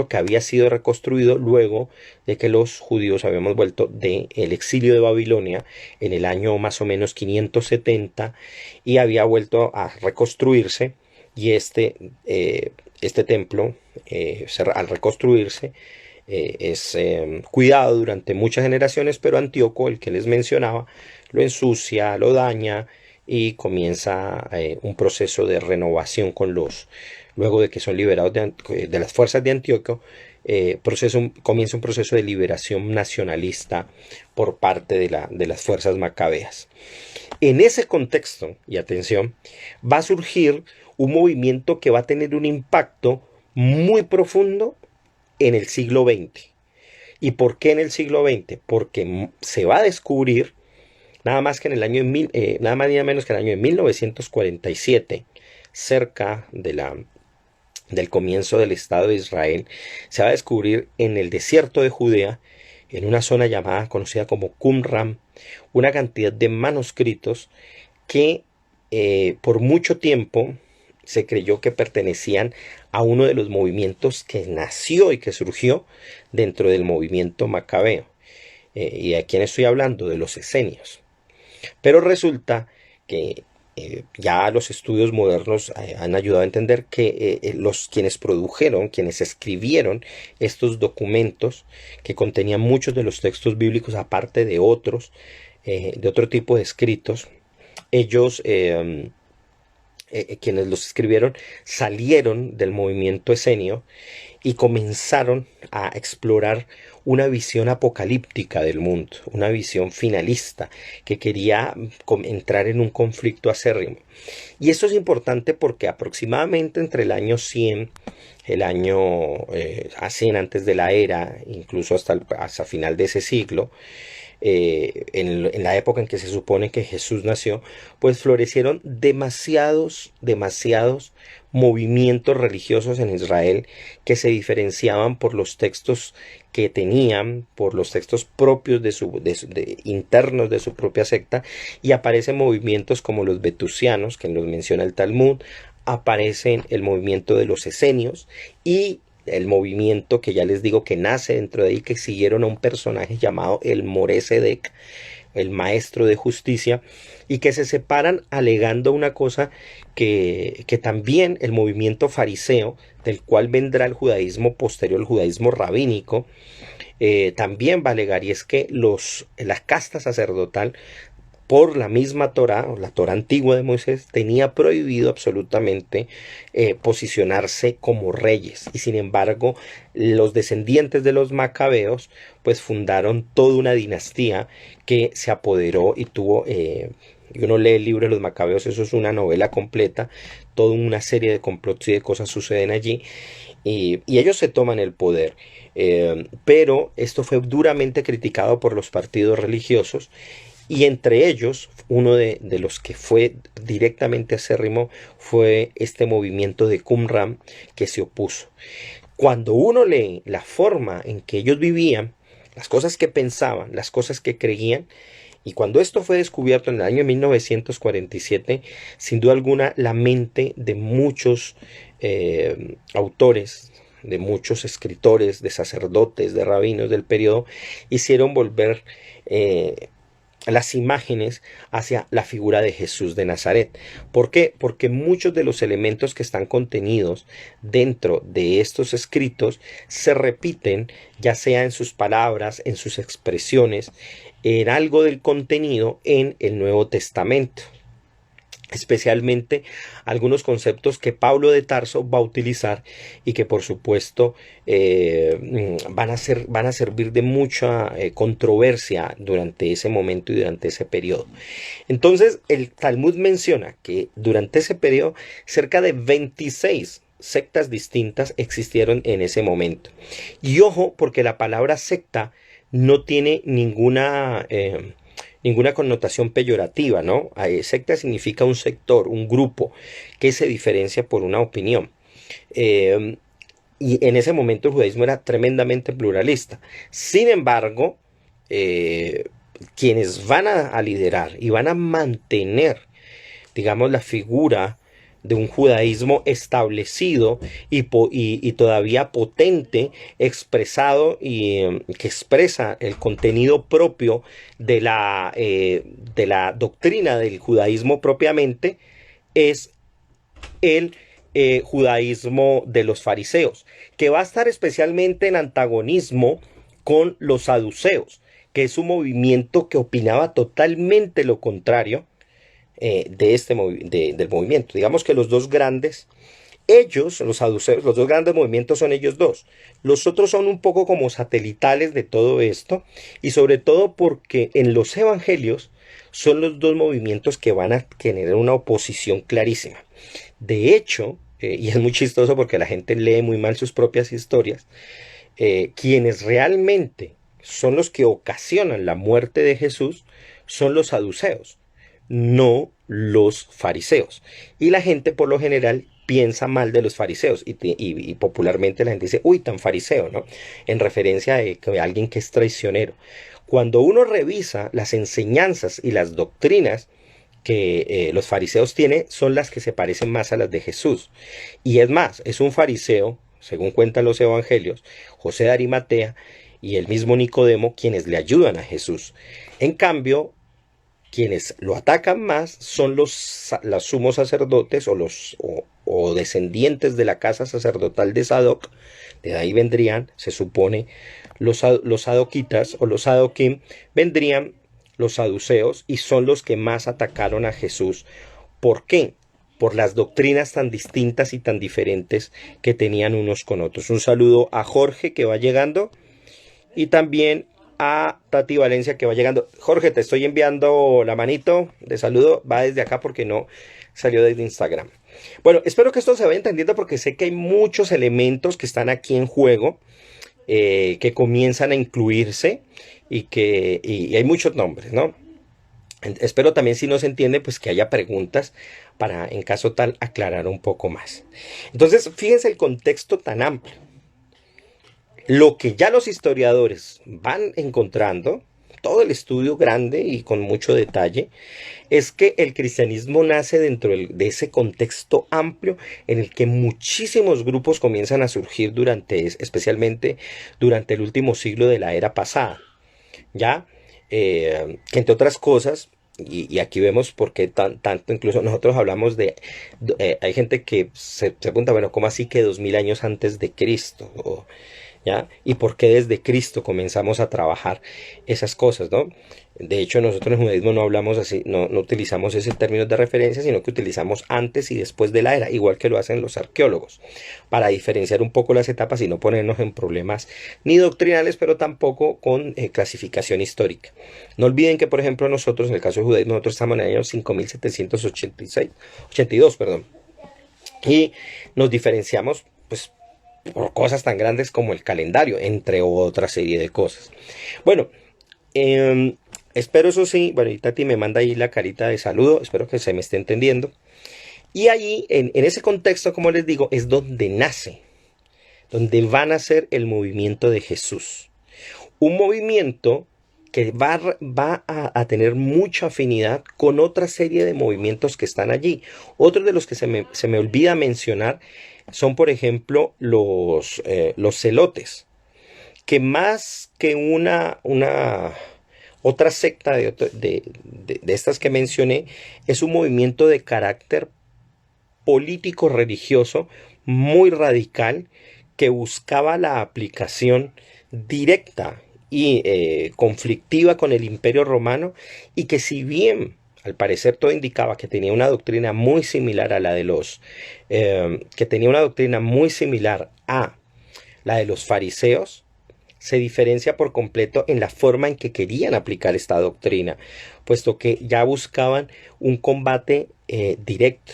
que había sido reconstruido luego de que los judíos habíamos vuelto del exilio de Babilonia en el año más o menos 570 y había vuelto a reconstruirse. Y este templo, al reconstruirse, es cuidado durante muchas generaciones, pero Antíoco, el que les mencionaba, lo ensucia, lo daña y comienza un proceso de renovación luego de que son liberados de las fuerzas de Antíoco, comienza un proceso de liberación nacionalista por parte de las fuerzas macabeas. En ese contexto, y atención, va a surgir un movimiento que va a tener un impacto muy profundo en el siglo XX. ¿Y por qué en el siglo XX? Porque se va a descubrir nada más que en el año nada más ni nada menos que en el año de 1947, cerca del comienzo del Estado de Israel, se va a descubrir en el desierto de Judea, en una zona conocida como Qumran, una cantidad de manuscritos que por mucho tiempo se creyó que pertenecían a uno de los movimientos que nació y que surgió dentro del movimiento macabeo. ¿Y a quién estoy hablando? De los esenios. Pero resulta que ya los estudios modernos han ayudado a entender que quienes escribieron estos documentos, que contenían muchos de los textos bíblicos, aparte de otros, de otro tipo de escritos, ellos, quienes los escribieron, salieron del movimiento esenio y comenzaron a explorar una visión apocalíptica del mundo, una visión finalista que quería entrar en un conflicto acérrimo. Y esto es importante porque aproximadamente entre el año 100, a 100 antes de la era, incluso hasta final de ese siglo, en la época en que se supone que Jesús nació, pues florecieron demasiados movimientos religiosos en Israel que se diferenciaban por los textos que tenían, por los textos propios internos de su propia secta, y aparecen movimientos como los vetusianos, que los menciona el Talmud, aparecen el movimiento de los esenios y el movimiento que ya les digo que nace dentro de ahí, que siguieron a un personaje llamado el Moré Sedek, el maestro de justicia, y que se separan alegando una cosa que también el movimiento fariseo, del cual vendrá el judaísmo posterior, el judaísmo rabínico, también va a alegar, y es que la casta sacerdotal, por la misma Torá, o la Torá antigua de Moisés, tenía prohibido absolutamente posicionarse como reyes. Y sin embargo, los descendientes de los macabeos, pues fundaron toda una dinastía que se apoderó y tuvo, y uno lee el libro de los macabeos, eso es una novela completa, toda una serie de complots y de cosas suceden allí, y ellos se toman el poder. Pero esto fue duramente criticado por los partidos religiosos, y entre ellos, uno de los que fue directamente acérrimo fue este movimiento de Qumran, que se opuso. Cuando uno lee la forma en que ellos vivían, las cosas que pensaban, las cosas que creían, y cuando esto fue descubierto en el año 1947, sin duda alguna la mente de muchos autores, de muchos escritores, de sacerdotes, de rabinos del periodo, hicieron volver las imágenes hacia la figura de Jesús de Nazaret. ¿Por qué? Porque muchos de los elementos que están contenidos dentro de estos escritos se repiten, ya sea en sus palabras, en sus expresiones, en algo del contenido en el Nuevo Testamento. especialmente algunos conceptos que Pablo de Tarso va a utilizar y que por supuesto van a servir de mucha controversia durante ese momento y durante ese periodo. Entonces el Talmud menciona que durante ese periodo cerca de 26 sectas distintas existieron en ese momento. Y ojo, porque la palabra secta no tiene ninguna connotación peyorativa, ¿no? Secta significa un sector, un grupo que se diferencia por una opinión. Y en ese momento el judaísmo era tremendamente pluralista. Sin embargo, quienes van a liderar y van a mantener, digamos, la figura de un judaísmo establecido y todavía potente, expresado y que expresa el contenido propio de la doctrina del judaísmo propiamente, es el judaísmo de los fariseos, que va a estar especialmente en antagonismo con los saduceos, que es un movimiento que opinaba totalmente lo contrario del movimiento. Digamos que los dos grandes, ellos, los saduceos, los dos grandes movimientos son ellos dos. Los otros son un poco como satelitales de todo esto, y sobre todo porque en los evangelios son los dos movimientos que van a tener una oposición clarísima. De hecho, y es muy chistoso porque la gente lee muy mal sus propias historias, quienes realmente son los que ocasionan la muerte de Jesús son los saduceos, no los fariseos. Y la gente por lo general piensa mal de los fariseos y popularmente la gente dice, uy, tan fariseo, ¿no? En referencia a alguien que es traicionero. Cuando uno revisa las enseñanzas y las doctrinas que los fariseos tienen, son las que se parecen más a las de Jesús. Y es más, es un fariseo, según cuentan los evangelios, José de Arimatea y el mismo Nicodemo, quienes le ayudan a Jesús. En cambio, quienes lo atacan más son los sumos sacerdotes o descendientes de la casa sacerdotal de Sadoc. De ahí vendrían, se supone, los sadoquitas o los sadoquim, vendrían los saduceos y son los que más atacaron a Jesús. ¿Por qué? Por las doctrinas tan distintas y tan diferentes que tenían unos con otros. Un saludo a Jorge que va llegando y también a Tati Valencia que va llegando. Jorge, te estoy enviando la manito de saludo, va desde acá porque no salió desde Instagram. Bueno, espero que esto se vaya entendiendo porque sé que hay muchos elementos que están aquí en juego, que comienzan a incluirse y hay muchos nombres, ¿no? Espero también, si no se entiende, pues que haya preguntas para, en caso tal, aclarar un poco más. Entonces, fíjense el contexto tan amplio. Lo que ya los historiadores van encontrando, todo el estudio grande y con mucho detalle, es que el cristianismo nace dentro de ese contexto amplio en el que muchísimos grupos comienzan a surgir especialmente durante el último siglo de la era pasada. Ya, que entre otras cosas, y aquí vemos por qué tanto, incluso nosotros hablamos hay gente que se pregunta, bueno, ¿cómo así que 2000 años antes de Cristo? ¿Ya? ¿Y por qué desde Cristo comenzamos a trabajar esas cosas, ¿no? De hecho, nosotros en el judaísmo no hablamos así, no utilizamos ese término de referencia, sino que utilizamos antes y después de la era, igual que lo hacen los arqueólogos, para diferenciar un poco las etapas y no ponernos en problemas ni doctrinales, pero tampoco con clasificación histórica. No olviden que, por ejemplo, nosotros, en el caso del judaísmo, nosotros estamos en el año 5782, perdón, y nos diferenciamos, pues, por cosas tan grandes como el calendario, entre otra serie de cosas. Bueno, espero eso sí, bueno, y Tati me manda ahí la carita de saludo, espero que se me esté entendiendo. Y allí, en ese contexto, como les digo, es donde nace, donde va a nacer el movimiento de Jesús. Un movimiento que va a tener mucha afinidad con otra serie de movimientos que están allí. Otros de los que se me olvida mencionar son, por ejemplo, los celotes, que más que una otra secta de estas que mencioné, es un movimiento de carácter político religioso muy radical que buscaba la aplicación directa y conflictiva con el Imperio Romano, y que, si bien al parecer todo indicaba que tenía una doctrina muy similar a la de los, que tenía una doctrina muy similar a la de los fariseos, se diferencia por completo en la forma en que querían aplicar esta doctrina, puesto que ya buscaban un combate directo.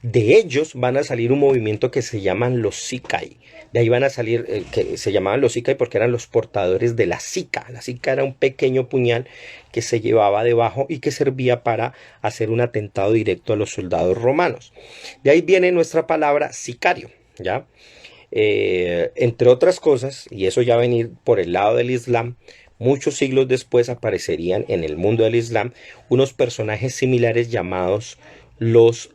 De ellos van a salir un movimiento que se llaman los Sicae. De ahí van a salir, que se llamaban los Sicae porque eran los portadores de la sica. La sica era un pequeño puñal que se llevaba debajo y que servía para hacer un atentado directo a los soldados romanos. De ahí viene nuestra palabra sicario, ¿ya? Entre otras cosas, y eso ya va a venir por el lado del Islam, muchos siglos después aparecerían en el mundo del Islam unos personajes similares llamados los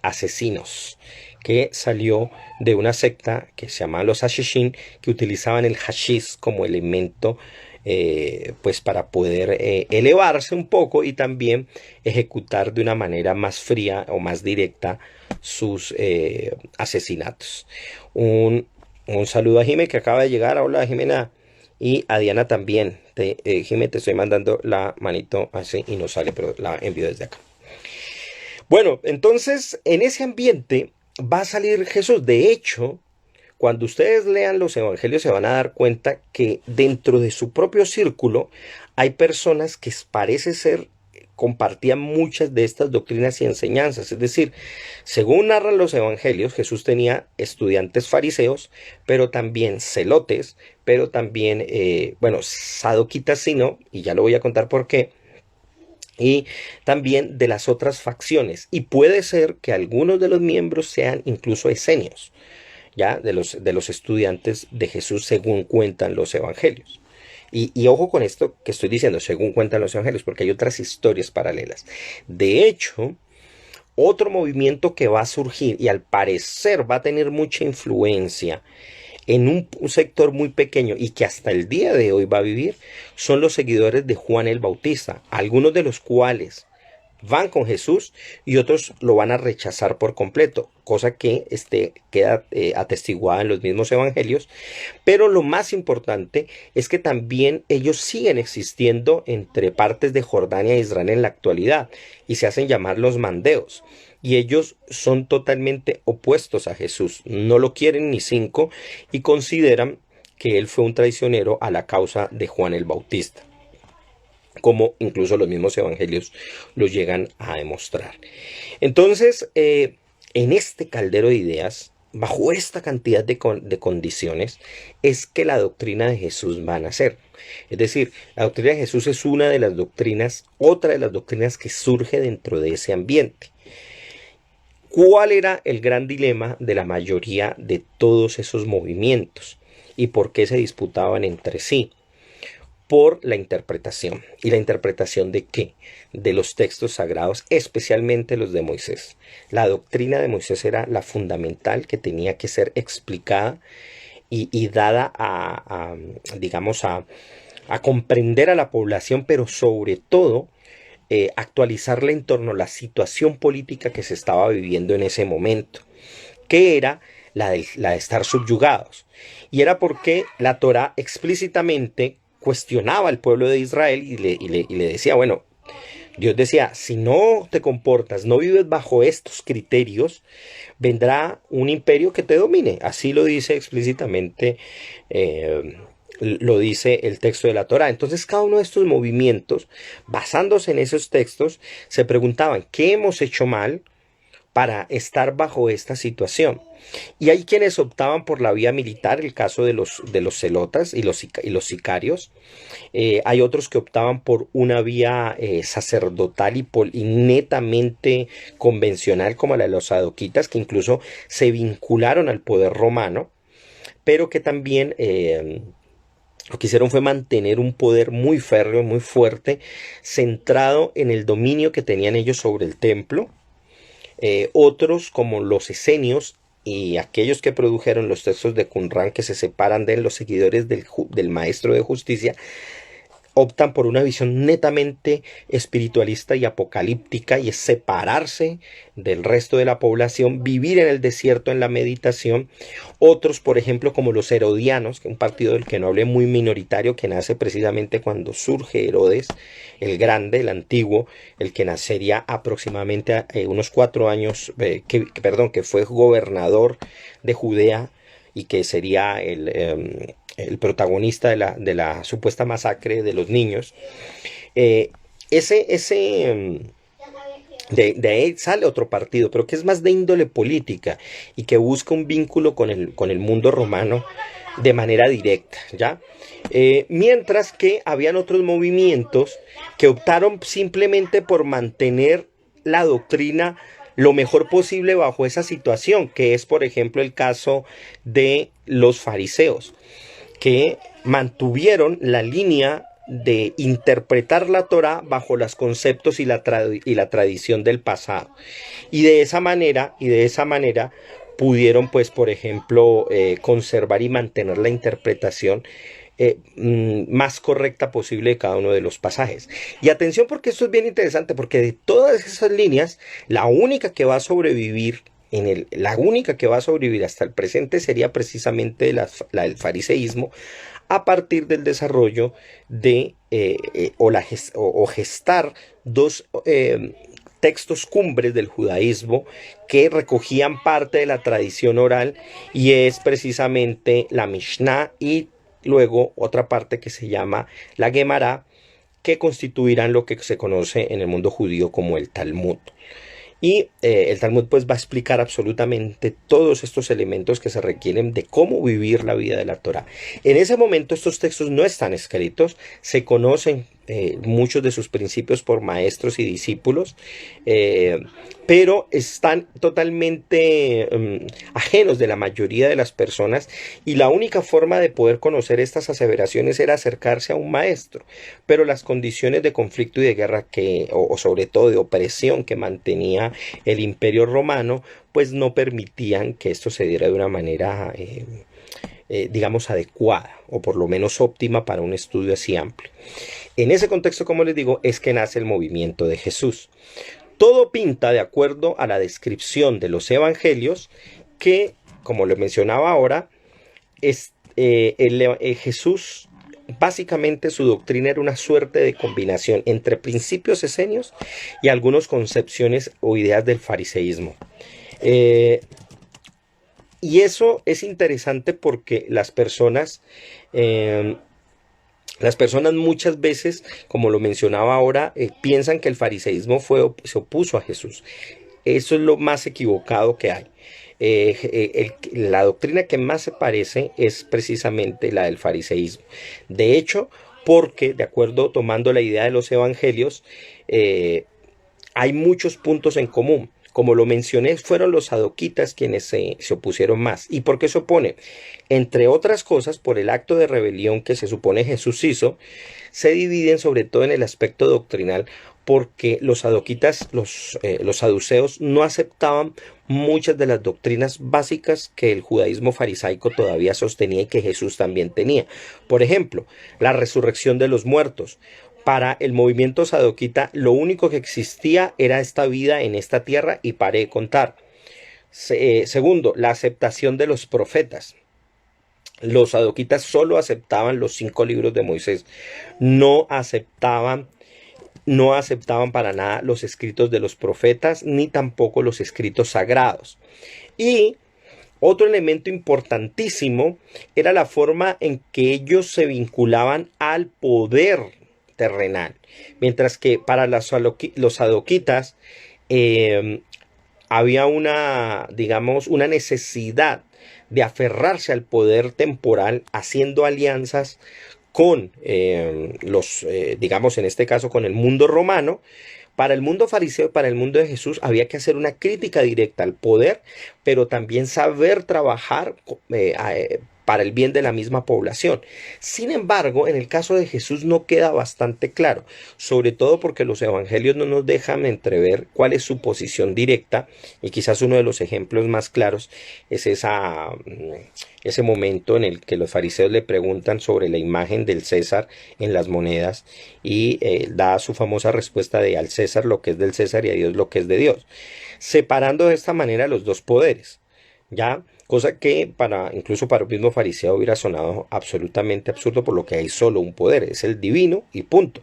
asesinos, que salió de una secta que se llamaba los Hashishin, que utilizaban el hashish como elemento pues para poder elevarse un poco y también ejecutar de una manera más fría o más directa sus asesinatos. Un saludo a Jimé, que acaba de llegar. Hola, Jimena. Y a Diana también. Jimé, te estoy mandando la manito así y no sale, pero la envío desde acá. Bueno, entonces en ese ambiente va a salir Jesús. De hecho, cuando ustedes lean los evangelios se van a dar cuenta que dentro de su propio círculo hay personas que parece ser compartían muchas de estas doctrinas y enseñanzas. Es decir, según narran los evangelios, Jesús tenía estudiantes fariseos, pero también celotes, pero también, sadoquitas sí, ¿no? Y ya lo voy a contar por qué. Y también de las otras facciones. Y puede ser que algunos de los miembros sean incluso esenios, ya de los estudiantes de Jesús, según cuentan los evangelios. Y ojo con esto que estoy diciendo, según cuentan los evangelios, porque hay otras historias paralelas. De hecho, otro movimiento que va a surgir y al parecer va a tener mucha influencia en un sector muy pequeño y que hasta el día de hoy va a vivir, son los seguidores de Juan el Bautista, algunos de los cuales van con Jesús y otros lo van a rechazar por completo, cosa que queda atestiguada en los mismos evangelios. Pero lo más importante es que también ellos siguen existiendo entre partes de Jordania e Israel en la actualidad y se hacen llamar los mandeos. Y ellos son totalmente opuestos a Jesús, no lo quieren ni cinco y consideran que él fue un traicionero a la causa de Juan el Bautista, como incluso los mismos evangelios lo llegan a demostrar. Entonces, en este caldero de ideas, bajo esta cantidad de condiciones, es que la doctrina de Jesús va a nacer. Es decir, la doctrina de Jesús es una de las doctrinas, otra de las doctrinas que surge dentro de ese ambiente. ¿Cuál era el gran dilema de la mayoría de todos esos movimientos? ¿Y por qué se disputaban entre sí? Por la interpretación. ¿Y la interpretación de qué? De los textos sagrados, especialmente los de Moisés. La doctrina de Moisés era la fundamental, que tenía que ser explicada y dada a comprender a la población, pero sobre todo actualizarla en torno a la situación política que se estaba viviendo en ese momento, que era la de estar subyugados. Y era porque la Torá explícitamente cuestionaba al pueblo de Israel y le decía, bueno, Dios decía, si no te comportas, no vives bajo estos criterios, vendrá un imperio que te domine. Así lo dice explícitamente, lo dice el texto de la Torá. Entonces cada uno de estos movimientos, basándose en esos textos, se preguntaban, ¿qué hemos hecho mal para estar bajo esta situación? Y hay quienes optaban por la vía militar, el caso de los celotas y los sicarios. Hay otros que optaban por una vía sacerdotal y netamente convencional, como la de los sadoquitas, que incluso se vincularon al poder romano, pero que también lo que hicieron fue mantener un poder muy férreo, muy fuerte, centrado en el dominio que tenían ellos sobre el templo. Otros, como los esenios y aquellos que produjeron los textos de Qumrán, que se separan de los seguidores del maestro de justicia, optan por una visión netamente espiritualista y apocalíptica, y es separarse del resto de la población, vivir en el desierto en la meditación. Otros, por ejemplo, como los herodianos, que es un partido del que no hablé, muy minoritario, que nace precisamente cuando surge Herodes el Grande, el antiguo, el que nacería aproximadamente unos 4 años, que fue gobernador de Judea y que sería el protagonista de la supuesta masacre de los niños. Eh, de ahí sale otro partido, pero que es más de índole política y que busca un vínculo con el mundo romano de manera directa, ¿ya? Mientras que habían otros movimientos que optaron simplemente por mantener la doctrina lo mejor posible bajo esa situación, que es, por ejemplo, el caso de los fariseos, que mantuvieron la línea de interpretar la Torá bajo los conceptos y la tradición del pasado. Y de esa manera pudieron, pues, por ejemplo, conservar y mantener la interpretación más correcta posible de cada uno de los pasajes. Y atención, porque esto es bien interesante, porque de todas esas líneas, la única que va a sobrevivir hasta el presente sería precisamente la del fariseísmo, a partir del desarrollo de gestar dos textos cumbres del judaísmo que recogían parte de la tradición oral, y es precisamente la Mishnah y luego otra parte que se llama la Gemara, que constituirán lo que se conoce en el mundo judío como el Talmud. Y el Talmud pues va a explicar absolutamente todos estos elementos que se requieren de cómo vivir la vida de la Torá. En ese momento estos textos no están escritos, se conocen muchos de sus principios por maestros y discípulos, pero están totalmente ajenos de la mayoría de las personas, y la única forma de poder conocer estas aseveraciones era acercarse a un maestro. Pero las condiciones de conflicto y de guerra o sobre todo de opresión que mantenía el Imperio Romano, pues no permitían que esto se diera de una manera digamos adecuada, o por lo menos óptima para un estudio así amplio. En ese contexto, como les digo, es que nace el movimiento de Jesús. Todo pinta de acuerdo a la descripción de los evangelios que, como les mencionaba ahora, Jesús, básicamente su doctrina era una suerte de combinación entre principios esenios y algunas concepciones o ideas del fariseísmo. Y eso es interesante porque las personas muchas veces, como lo mencionaba ahora, piensan que el fariseísmo se opuso a Jesús. Eso es lo más equivocado que hay. La doctrina que más se parece es precisamente la del fariseísmo. De hecho, porque, de acuerdo, tomando la idea de los evangelios, hay muchos puntos en común. Como lo mencioné, fueron los sadoquitas quienes se opusieron más. ¿Y por qué se opone? Entre otras cosas, por el acto de rebelión que se supone Jesús hizo. Se dividen sobre todo en el aspecto doctrinal, porque los sadoquitas, los saduceos, no aceptaban muchas de las doctrinas básicas que el judaísmo farisaico todavía sostenía y que Jesús también tenía. Por ejemplo, la resurrección de los muertos. Para el movimiento sadoquita, lo único que existía era esta vida en esta tierra y paré de contar. Segundo, la aceptación de los profetas. Los sadoquitas solo aceptaban los 5 libros de Moisés. No aceptaban para nada los escritos de los profetas, ni tampoco los escritos sagrados. Y otro elemento importantísimo era la forma en que ellos se vinculaban al poder terrenal, mientras que para los sadoquitas había una necesidad de aferrarse al poder temporal, haciendo alianzas con en este caso con el mundo romano. Para el mundo fariseo y para el mundo de Jesús había que hacer una crítica directa al poder, pero también saber trabajar para el bien de la misma población. Sin embargo, en el caso de Jesús no queda bastante claro, sobre todo porque los evangelios no nos dejan entrever cuál es su posición directa, y quizás uno de los ejemplos más claros es ese momento en el que los fariseos le preguntan sobre la imagen del César en las monedas, y da su famosa respuesta de al César lo que es del César y a Dios lo que es de Dios, separando de esta manera los dos poderes, ¿ya? Cosa que incluso para un mismo fariseo hubiera sonado absolutamente absurdo, por lo que hay solo un poder, es el divino y punto.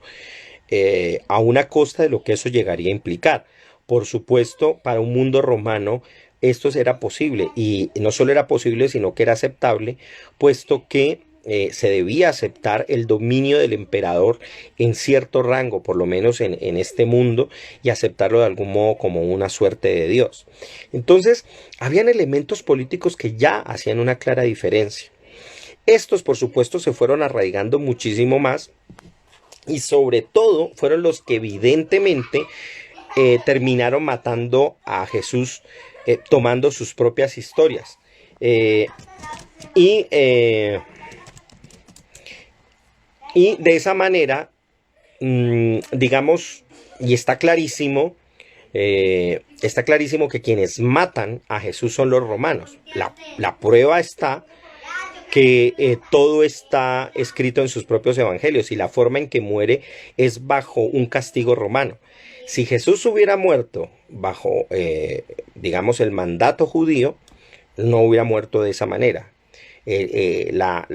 A una costa de lo que eso llegaría a implicar. Por supuesto, para un mundo romano esto era posible, y no solo era posible, sino que era aceptable, puesto que se debía aceptar el dominio del emperador en cierto rango, por lo menos en este mundo, y aceptarlo de algún modo como una suerte de Dios. Entonces, habían elementos políticos que ya hacían una clara diferencia. Estos, por supuesto, se fueron arraigando muchísimo más, y sobre todo fueron los que evidentemente terminaron matando a Jesús, tomando sus propias historias. Y de esa manera, digamos, y está clarísimo que quienes matan a Jesús son los romanos. La prueba está que todo está escrito en sus propios evangelios, y la forma en que muere es bajo un castigo romano. Si Jesús hubiera muerto bajo, digamos, el mandato judío, no hubiera muerto de esa manera. La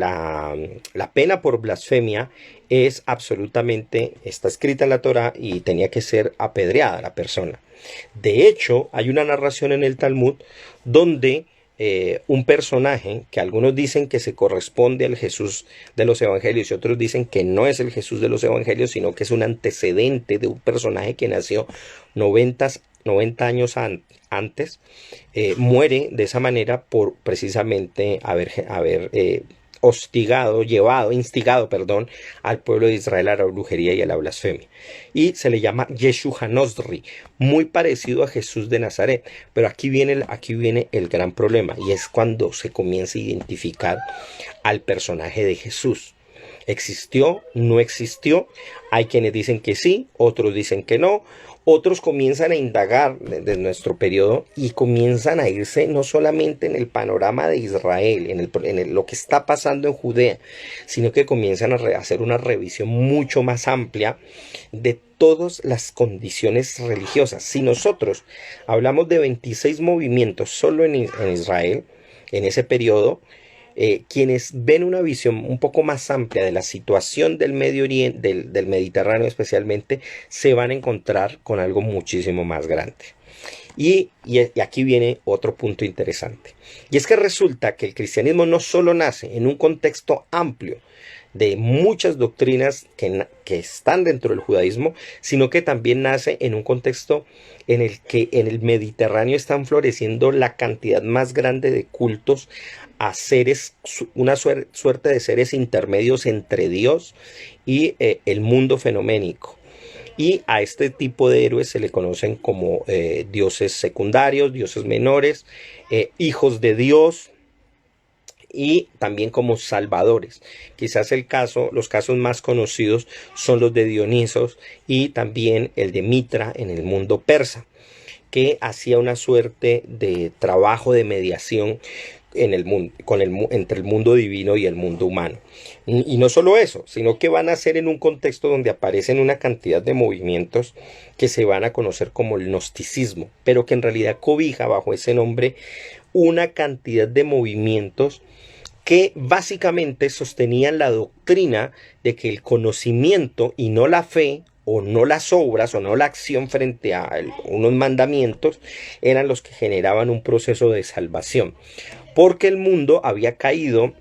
pena por blasfemia es absolutamente, está escrita en la Torá, y tenía que ser apedreada la persona. De hecho, hay una narración en el Talmud donde un personaje que algunos dicen que se corresponde al Jesús de los evangelios y otros dicen que no es el Jesús de los evangelios, sino que es un antecedente de un personaje que nació 90 años antes, muere de esa manera por precisamente haber instigado al pueblo de Israel a la brujería y a la blasfemia. Y se le llama Yeshu Hanosri, muy parecido a Jesús de Nazaret. Pero aquí viene el gran problema, y es cuando se comienza a identificar al personaje de Jesús. ¿Existió? ¿No existió? Hay quienes dicen que sí, otros dicen que no. Otros comienzan a indagar desde nuestro periodo y comienzan a irse no solamente en el panorama de Israel, en lo que está pasando en Judea, sino que comienzan a hacer una revisión mucho más amplia de todas las condiciones religiosas. Si nosotros hablamos de 26 movimientos solo en Israel, en ese periodo, quienes ven una visión un poco más amplia de la situación del Medio Oriente, del Mediterráneo especialmente, se van a encontrar con algo muchísimo más grande. Y aquí viene otro punto interesante, y es que resulta que el cristianismo no solo nace en un contexto amplio de muchas doctrinas que están dentro del judaísmo, sino que también nace en un contexto en el que en el Mediterráneo están floreciendo la cantidad más grande de cultos a seres, una suerte de seres intermedios entre Dios y el mundo fenoménico. Y a este tipo de héroes se le conocen como dioses secundarios, dioses menores, hijos de Dios, y también como salvadores. Quizás los casos más conocidos son los de Dionisos y también el de Mitra en el mundo persa, que hacía una suerte de trabajo de mediación en el mundo, entre el mundo divino y el mundo humano. Y no solo eso, sino que van a ser en un contexto donde aparecen una cantidad de movimientos que se van a conocer como el gnosticismo, pero que en realidad cobija bajo ese nombre una cantidad de movimientos que básicamente sostenían la doctrina de que el conocimiento y no la fe, o no las obras, o no la acción frente a unos mandamientos, eran los que generaban un proceso de salvación. Porque el mundo había caído,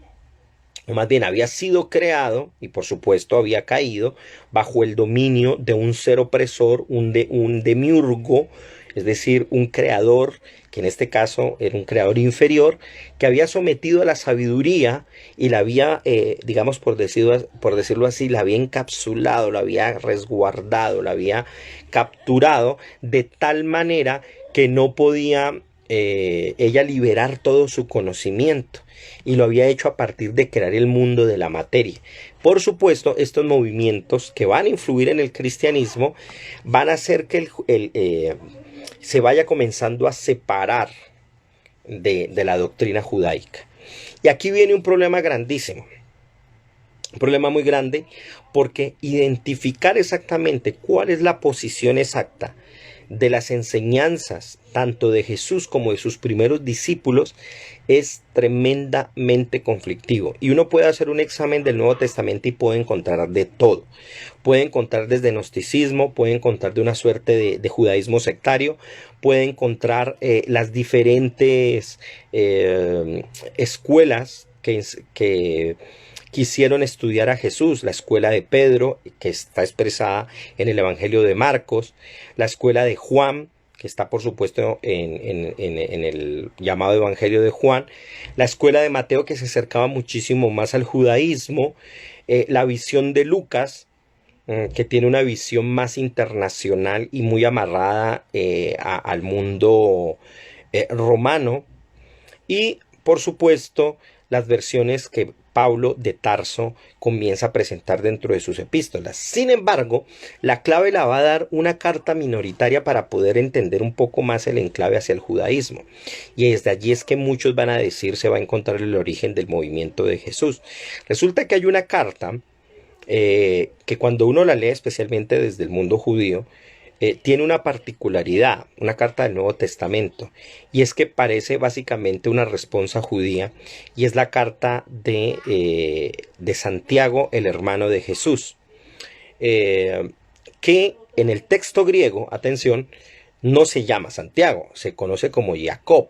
o más bien había sido creado, y por supuesto había caído bajo el dominio de un ser opresor, un demiurgo, es decir, un creador, que en este caso era un creador inferior, que había sometido a la sabiduría y la había, digamos, por decirlo así, la había encapsulado, la había resguardado, la había capturado de tal manera que no podía ella liberar todo su conocimiento, y lo había hecho a partir de crear el mundo de la materia. Por supuesto, estos movimientos que van a influir en el cristianismo van a hacer que se vaya comenzando a separar de la doctrina judaica. Y aquí viene un problema grandísimo, un problema muy grande, porque identificar exactamente cuál es la posición exacta de las enseñanzas tanto de Jesús como de sus primeros discípulos es tremendamente conflictivo. Y uno puede hacer un examen del Nuevo Testamento y puede encontrar de todo. Puede encontrar desde gnosticismo, puede encontrar de una suerte de judaísmo sectario, puede encontrar las diferentes escuelas que quisieron estudiar a Jesús, la escuela de Pedro, que está expresada en el Evangelio de Marcos, la escuela de Juan, que está por supuesto en el llamado Evangelio de Juan, la escuela de Mateo, que se acercaba muchísimo más al judaísmo, la visión de Lucas, que tiene una visión más internacional y muy amarrada al mundo romano, y por supuesto las versiones que Pablo de Tarso comienza a presentar dentro de sus epístolas. Sin embargo, la clave la va a dar una carta minoritaria para poder entender un poco más el enclave hacia el judaísmo. Y desde allí es que muchos van a decir se va a encontrar el origen del movimiento de Jesús. Resulta que hay una carta que cuando uno la lee, especialmente desde el mundo judío, tiene una particularidad, una carta del Nuevo Testamento, y es que parece básicamente una respuesta judía, y es la carta de Santiago, el hermano de Jesús, que en el texto griego, atención, no se llama Santiago, se conoce como Jacob,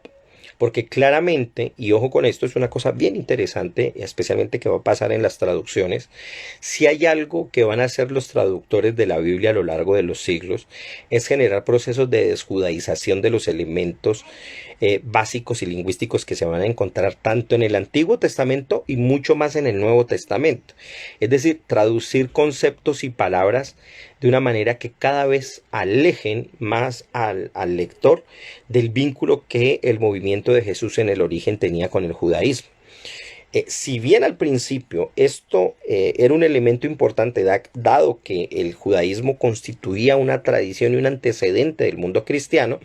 porque claramente, y ojo con esto, es una cosa bien interesante, especialmente que va a pasar en las traducciones, si hay algo que van a hacer los traductores de la Biblia a lo largo de los siglos, es generar procesos de desjudaización de los elementos básicos y lingüísticos que se van a encontrar tanto en el Antiguo Testamento y mucho más en el Nuevo Testamento. Es decir, traducir conceptos y palabras de una manera que cada vez alejen más al lector del vínculo que el movimiento de Jesús en el origen tenía con el judaísmo. Si bien al principio esto era un elemento importante, dado que el judaísmo constituía una tradición y un antecedente del mundo cristiano,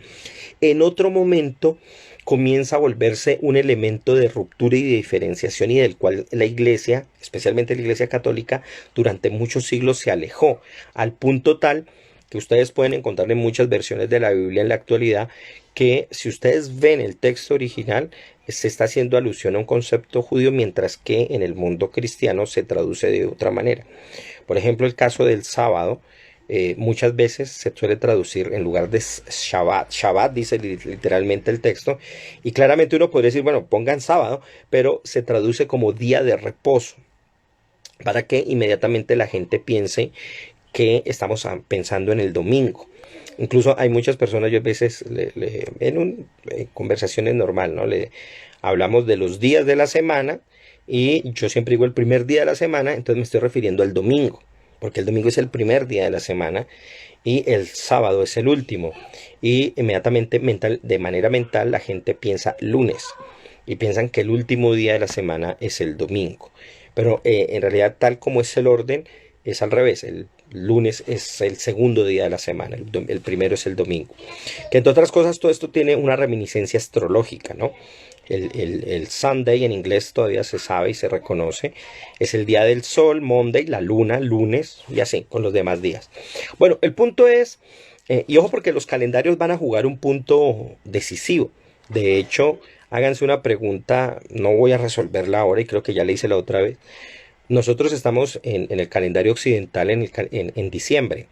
en otro momento comienza a volverse un elemento de ruptura y de diferenciación, y del cual la Iglesia, especialmente la Iglesia católica, durante muchos siglos se alejó, al punto tal que ustedes pueden encontrar en muchas versiones de la Biblia en la actualidad que si ustedes ven el texto original se está haciendo alusión a un concepto judío, mientras que en el mundo cristiano se traduce de otra manera. Por ejemplo, el caso del sábado, muchas veces se suele traducir en lugar de Shabbat. Shabbat dice literalmente el texto, y claramente uno podría decir, bueno, pongan sábado, pero se traduce como día de reposo, para que inmediatamente la gente piense que estamos pensando en el domingo. Incluso hay muchas personas, yo a veces en conversaciones normal, ¿no? Hablamos de los días de la semana, y yo siempre digo el primer día de la semana, entonces me estoy refiriendo al domingo, porque el domingo es el primer día de la semana y el sábado es el último, y inmediatamente de manera mental la gente piensa lunes y piensan que el último día de la semana es el domingo, pero en realidad tal como es el orden es al revés. El lunes es el segundo día de la semana, el primero es el domingo, que entre otras cosas todo esto tiene una reminiscencia astrológica, ¿no? El Sunday en inglés todavía se sabe y se reconoce, es el día del sol, Monday, la luna, lunes, y así con los demás días. Bueno, el punto es, y ojo porque los calendarios van a jugar un punto decisivo. De hecho, háganse una pregunta, no voy a resolverla ahora y creo que ya la hice la otra vez. Nosotros estamos en el calendario occidental en diciembre,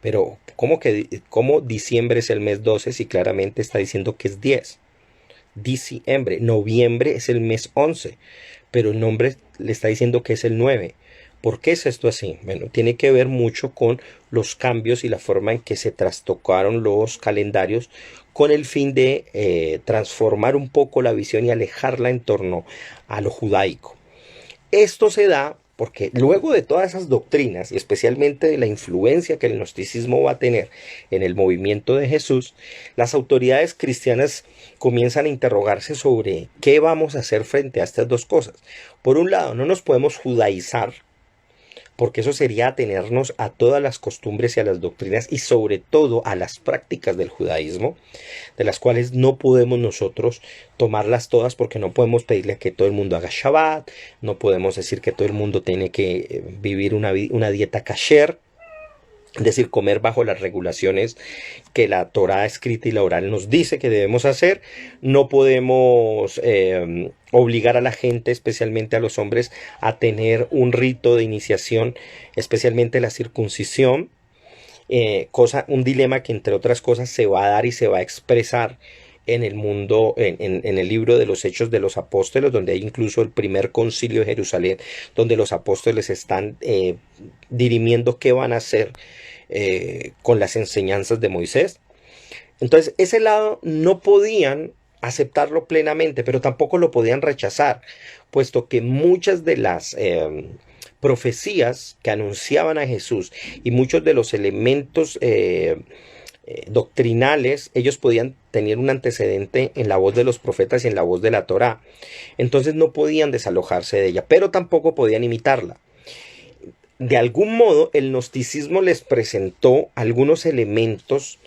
pero ¿cómo diciembre es el mes 12 si claramente está diciendo que es 10? Diciembre, noviembre es el mes 11, pero el nombre le está diciendo que es el 9. ¿Por qué es esto así? Bueno, tiene que ver mucho con los cambios y la forma en que se trastocaron los calendarios con el fin de transformar un poco la visión y alejarla en torno a lo judaico. Esto se da porque luego de todas esas doctrinas, y especialmente de la influencia que el gnosticismo va a tener en el movimiento de Jesús, las autoridades cristianas comienzan a interrogarse sobre qué vamos a hacer frente a estas dos cosas. Por un lado, no nos podemos judaizar, porque eso sería atenernos a todas las costumbres y a las doctrinas y sobre todo a las prácticas del judaísmo, de las cuales no podemos nosotros tomarlas todas, porque no podemos pedirle que todo el mundo haga Shabbat, no podemos decir que todo el mundo tiene que vivir una dieta kasher, es decir, comer bajo las regulaciones que la Torá escrita y la oral nos dice que debemos hacer. No podemos obligar a la gente, especialmente a los hombres, a tener un rito de iniciación, especialmente la circuncisión. Un dilema que, entre otras cosas, se va a dar y se va a expresar en el mundo, en el libro de los Hechos de los Apóstoles, donde hay incluso el primer concilio de Jerusalén, donde los apóstoles están dirimiendo qué van a hacer con las enseñanzas de Moisés. Entonces, ese lado no podían aceptarlo plenamente, pero tampoco lo podían rechazar, puesto que muchas de las profecías que anunciaban a Jesús y muchos de los elementos doctrinales, ellos podían tener un antecedente en la voz de los profetas y en la voz de la Torá. Entonces no podían desalojarse de ella, pero tampoco podían imitarla. De algún modo, el gnosticismo les presentó algunos elementos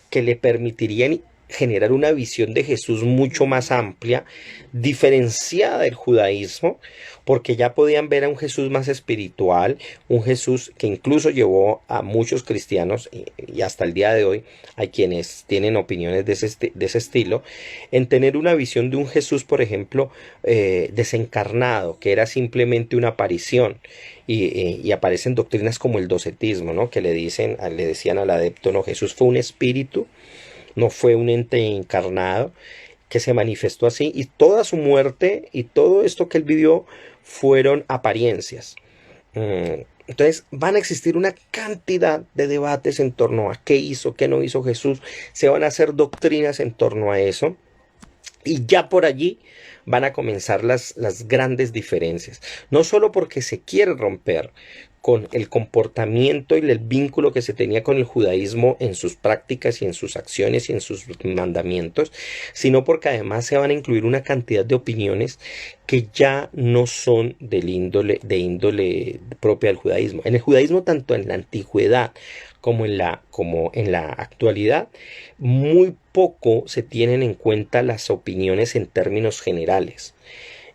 que le permitirían generar una visión de Jesús mucho más amplia, diferenciada del judaísmo, porque ya podían ver a un Jesús más espiritual, un Jesús que incluso llevó a muchos cristianos, y hasta el día de hoy hay quienes tienen opiniones de ese estilo, en tener una visión de un Jesús, por ejemplo, desencarnado, que era simplemente una aparición. Y aparecen doctrinas como el docetismo, ¿no? Que le decían al adepto, no, Jesús fue un espíritu, no fue un ente encarnado que se manifestó así, y toda su muerte y todo esto que él vivió fueron apariencias. Entonces van a existir una cantidad de debates en torno a qué hizo, qué no hizo Jesús, se van a hacer doctrinas en torno a eso, y ya por allí van a comenzar las grandes diferencias, no solo porque se quiere romper con el comportamiento y el vínculo que se tenía con el judaísmo en sus prácticas y en sus acciones y en sus mandamientos, sino porque además se van a incluir una cantidad de opiniones que ya no son de índole propia del judaísmo. En el judaísmo, tanto en la antigüedad como en la actualidad, muy poco se tienen en cuenta las opiniones en términos generales.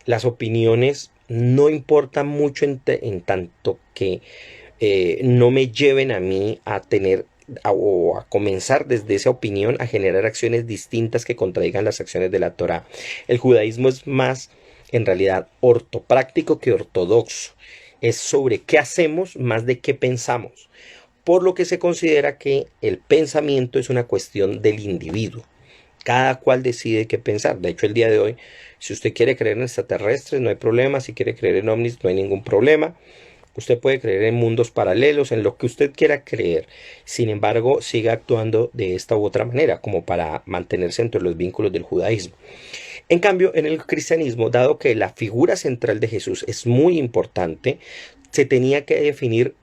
Las opiniones no importan mucho en tanto que no me lleven a mí a tener o a comenzar desde esa opinión a generar acciones distintas que contradigan las acciones de la Torá. El judaísmo es más, en realidad, ortopráctico que ortodoxo. Es sobre qué hacemos más de qué pensamos, por lo que se considera que el pensamiento es una cuestión del individuo. Cada cual decide qué pensar. De hecho, el día de hoy, si usted quiere creer en extraterrestres, no hay problema. Si quiere creer en ovnis, no hay ningún problema. Usted puede creer en mundos paralelos, en lo que usted quiera creer. Sin embargo, siga actuando de esta u otra manera, como para mantenerse entre los vínculos del judaísmo. En cambio, en el cristianismo, dado que la figura central de Jesús es muy importante, se tenía que definir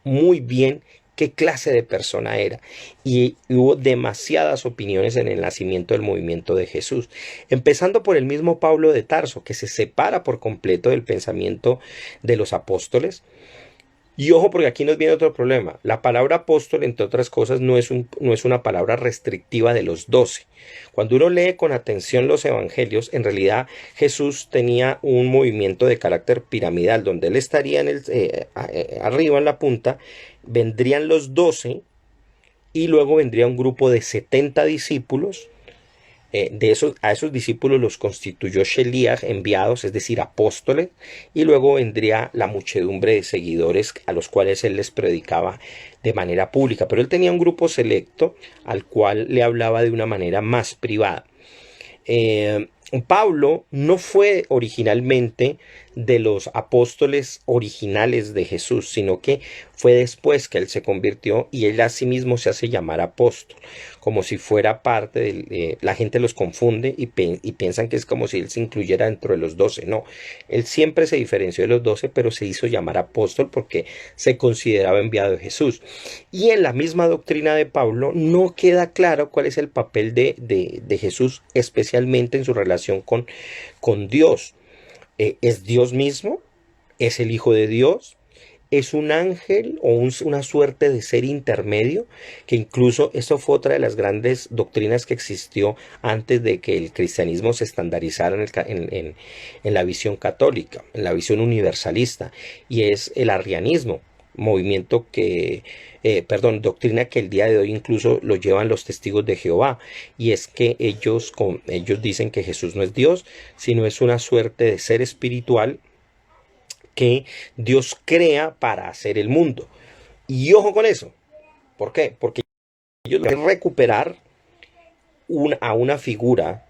muy bien qué clase de persona era, y hubo demasiadas opiniones en el nacimiento del movimiento de Jesús, empezando por el mismo Pablo de Tarso, que se separa por completo del pensamiento de los apóstoles. Y ojo, porque aquí nos viene otro problema. La palabra apóstol, entre otras cosas, no es una palabra restrictiva de los 12. Cuando uno lee con atención los evangelios, en realidad Jesús tenía un movimiento de carácter piramidal, donde él estaría arriba en la punta, vendrían los 12 y luego vendría un grupo de 70 discípulos. A esos discípulos los constituyó Sheliach, enviados, es decir, apóstoles, y luego vendría la muchedumbre de seguidores a los cuales él les predicaba de manera pública, pero él tenía un grupo selecto al cual le hablaba de una manera más privada. Pablo no fue originalmente de los apóstoles originales de Jesús, sino que fue después que él se convirtió y él a sí mismo se hace llamar apóstol, como si fuera parte de... la gente los confunde y piensan que es como si él se incluyera dentro de los 12. No, él siempre se diferenció de los 12, pero se hizo llamar apóstol porque se consideraba enviado de Jesús. Y en la misma doctrina de Pablo no queda claro cuál es el papel de Jesús, especialmente en su relación con Dios. ¿Es Dios mismo? ¿Es el Hijo de Dios? ¿Es un ángel o una suerte de ser intermedio? Que incluso eso fue otra de las grandes doctrinas que existió antes de que el cristianismo se estandarizara en la visión católica, en la visión universalista, y es el arrianismo, movimiento doctrina que el día de hoy incluso lo llevan los testigos de Jehová, y es que ellos dicen que Jesús no es Dios, sino es una suerte de ser espiritual que Dios crea para hacer el mundo. Y ojo con eso. ¿Por qué? Porque ellos quieren recuperar a una figura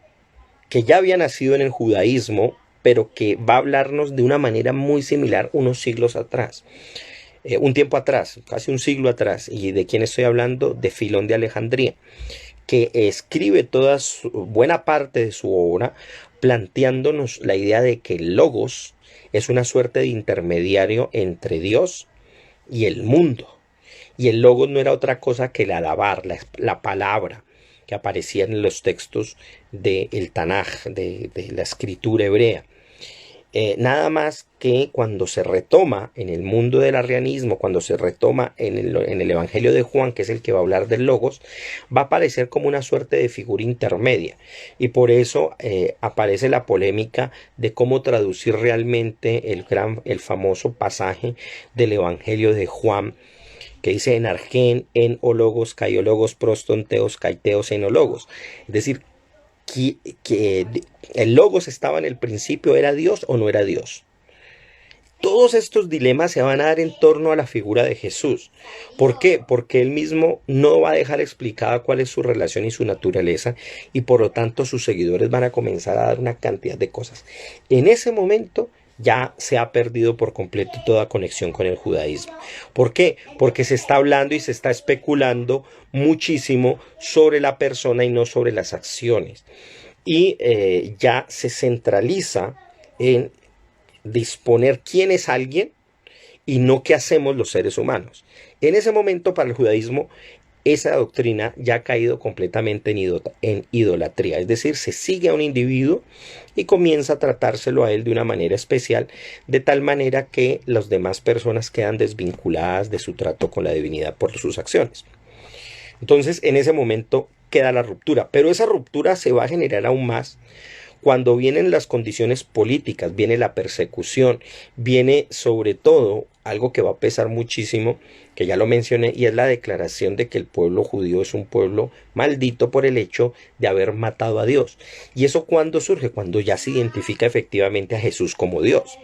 que ya había nacido en el judaísmo, pero que va a hablarnos de una manera muy similar unos siglos atrás. Un tiempo atrás, casi un siglo atrás. ¿Y de quién estoy hablando? De Filón de Alejandría, que escribe buena parte de su obra planteándonos la idea de que el logos es una suerte de intermediario entre Dios y el mundo. Y el logos no era otra cosa que el alabar, la palabra que aparecía en los textos del Tanaj, de la escritura hebrea. Nada más que cuando se retoma en el mundo del arrianismo, cuando se retoma en el Evangelio de Juan, que es el que va a hablar del logos, va a aparecer como una suerte de figura intermedia, y por eso aparece la polémica de cómo traducir realmente el famoso pasaje del Evangelio de Juan, que dice en argen, en ologos, caiologos, prostonteos, caiteos, enologos. Es decir, que el logos estaba en el principio, ¿era Dios o no era Dios? Todos estos dilemas se van a dar en torno a la figura de Jesús. ¿Por qué? Porque él mismo no va a dejar explicada cuál es su relación y su naturaleza, y por lo tanto sus seguidores van a comenzar a dar una cantidad de cosas. En ese momento ya se ha perdido por completo toda conexión con el judaísmo. ¿Por qué? Porque se está hablando y se está especulando muchísimo sobre la persona y no sobre las acciones. Y ya se centraliza en disponer quién es alguien y no qué hacemos los seres humanos. En ese momento, para el judaísmo, esa doctrina ya ha caído completamente en idolatría. Es decir, se sigue a un individuo y comienza a tratárselo a él de una manera especial, de tal manera que las demás personas quedan desvinculadas de su trato con la divinidad por sus acciones. Entonces, en ese momento queda la ruptura, pero esa ruptura se va a generar aún más cuando vienen las condiciones políticas, viene la persecución, viene sobre todo algo que va a pesar muchísimo, que ya lo mencioné, y es la declaración de que el pueblo judío es un pueblo maldito por el hecho de haber matado a Dios. ¿Y eso cuándo surge? Cuando ya se identifica efectivamente a Jesús como Dios.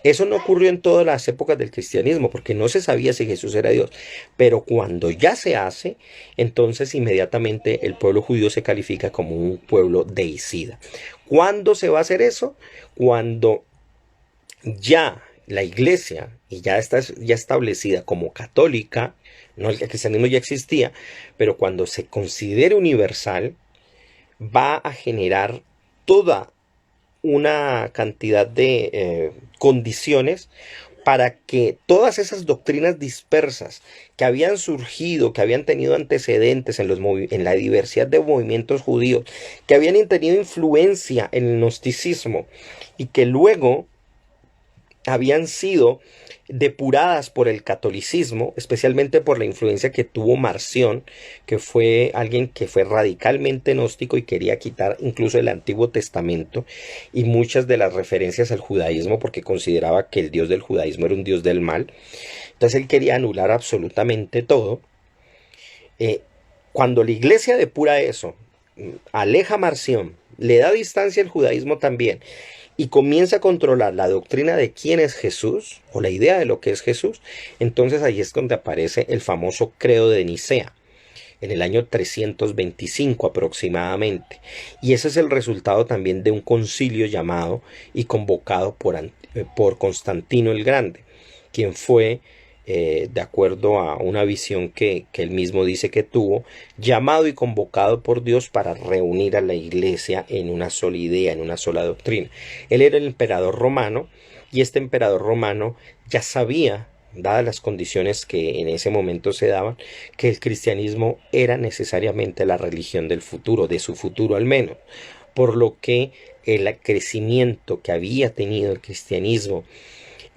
Eso no ocurrió en todas las épocas del cristianismo, porque no se sabía si Jesús era Dios. Pero cuando ya se hace, entonces inmediatamente el pueblo judío se califica como un pueblo deicida. ¿Cuándo se va a hacer eso? Cuando ya la iglesia, y ya está establecida como católica, no, el cristianismo ya existía, pero cuando se considere universal, va a generar toda una cantidad de condiciones para que todas esas doctrinas dispersas que habían surgido, que habían tenido antecedentes en la diversidad de movimientos judíos, que habían tenido influencia en el gnosticismo y que luego habían sido depuradas por el catolicismo, especialmente por la influencia que tuvo Marción, que fue alguien que fue radicalmente gnóstico y quería quitar incluso el Antiguo Testamento y muchas de las referencias al judaísmo, porque consideraba que el Dios del judaísmo era un Dios del mal. Entonces él quería anular absolutamente todo. Cuando la iglesia depura eso, aleja a Marción, le da distancia al judaísmo también, y comienza a controlar la doctrina de quién es Jesús, o la idea de lo que es Jesús, entonces ahí es donde aparece el famoso credo de Nicea. en el año 325 aproximadamente. Y ese es el resultado también de un concilio llamado y convocado por Constantino el Grande, quien fue, de acuerdo a una visión que él mismo dice que tuvo, llamado y convocado por Dios para reunir a la iglesia en una sola idea, en una sola doctrina. Él era el emperador romano, y este emperador romano ya sabía, dadas las condiciones que en ese momento se daban, que el cristianismo era necesariamente la religión del futuro, de su futuro al menos, por lo que el crecimiento que había tenido el cristianismo,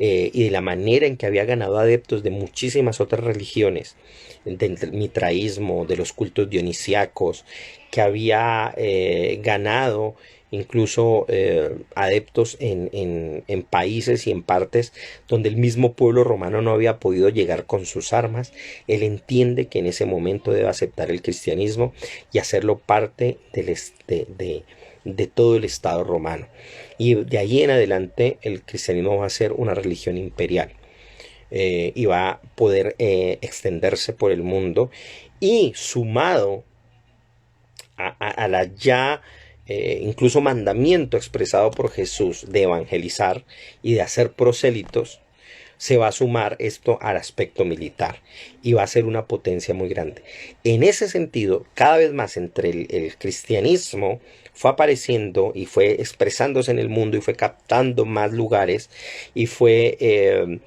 y de la manera en que había ganado adeptos de muchísimas otras religiones, del mitraísmo, de los cultos dionisíacos, que había ganado incluso adeptos en países y en partes donde el mismo pueblo romano no había podido llegar con sus armas. Él entiende que en ese momento debe aceptar el cristianismo y hacerlo parte de todo el Estado romano. Y de ahí en adelante el cristianismo va a ser una religión imperial, y va a poder extenderse por el mundo, y sumado a la ya incluso mandamiento expresado por Jesús de evangelizar y de hacer prosélitos, se va a sumar esto al aspecto militar y va a ser una potencia muy grande. En ese sentido, cada vez más entre el cristianismo fue apareciendo y fue expresándose en el mundo y fue captando más lugares y fue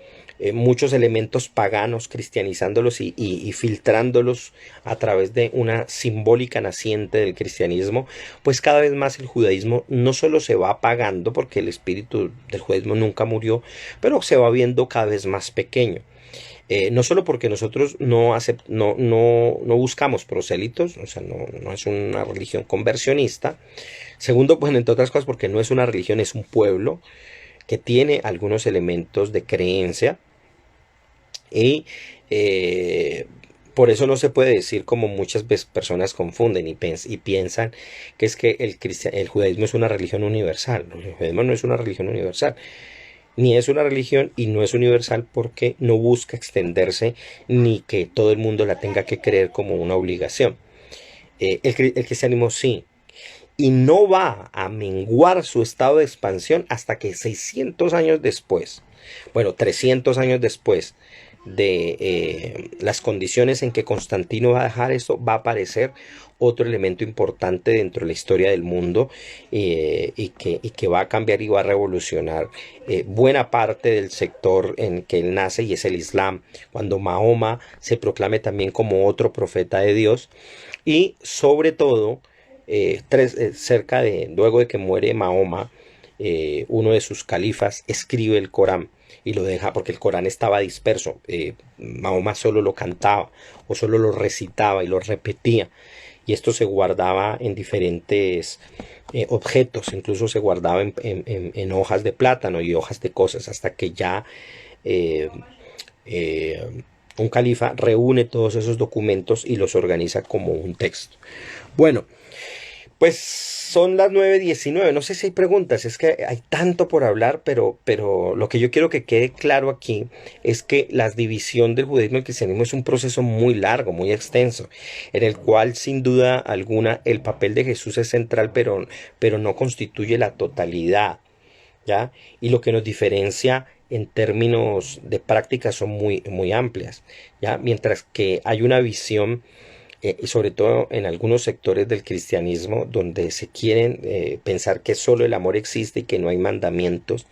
muchos elementos paganos cristianizándolos y filtrándolos a través de una simbólica naciente del cristianismo, pues cada vez más el judaísmo no solo se va apagando, porque el espíritu del judaísmo nunca murió, pero se va viendo cada vez más pequeño. No solo porque nosotros no buscamos prosélitos, o sea, no es una religión conversionista. Segundo, pues entre otras cosas porque no es una religión, es un pueblo que tiene algunos elementos de creencia, y por eso no se puede decir, como muchas veces personas confunden y piensan que es que el judaísmo es una religión universal. El judaísmo no es una religión universal, ni es una religión y no es universal porque no busca extenderse ni que todo el mundo la tenga que creer como una obligación. El cristianismo sí, y no va a menguar su estado de expansión hasta que 600 años después, bueno, 300 años después de las condiciones en que Constantino va a dejar esto, va a aparecer otro elemento importante dentro de la historia del mundo, y que va a cambiar y va a revolucionar buena parte del sector en que él nace, y es el Islam, cuando Mahoma se proclame también como otro profeta de Dios. Y sobre todo, luego de que muere Mahoma, uno de sus califas escribe el Corán y lo deja, porque el Corán estaba disperso. Mahoma solo lo cantaba o solo lo recitaba y lo repetía, y esto se guardaba en diferentes objetos, incluso se guardaba en hojas de plátano y hojas de cosas, hasta que ya un califa reúne todos esos documentos y los organiza como un texto. Bueno, pues son las 9:19. No sé si hay preguntas, es que hay tanto por hablar, pero lo que yo quiero que quede claro aquí es que la división del judaísmo y el cristianismo es un proceso muy largo, muy extenso, en el cual sin duda alguna el papel de Jesús es central, pero no constituye la totalidad, ¿ya? Y lo que nos diferencia en términos de práctica son muy, muy amplias, ¿ya? Mientras que hay una visión, y sobre todo en algunos sectores del cristianismo, donde se quieren pensar que solo el amor existe y que no hay mandamientos.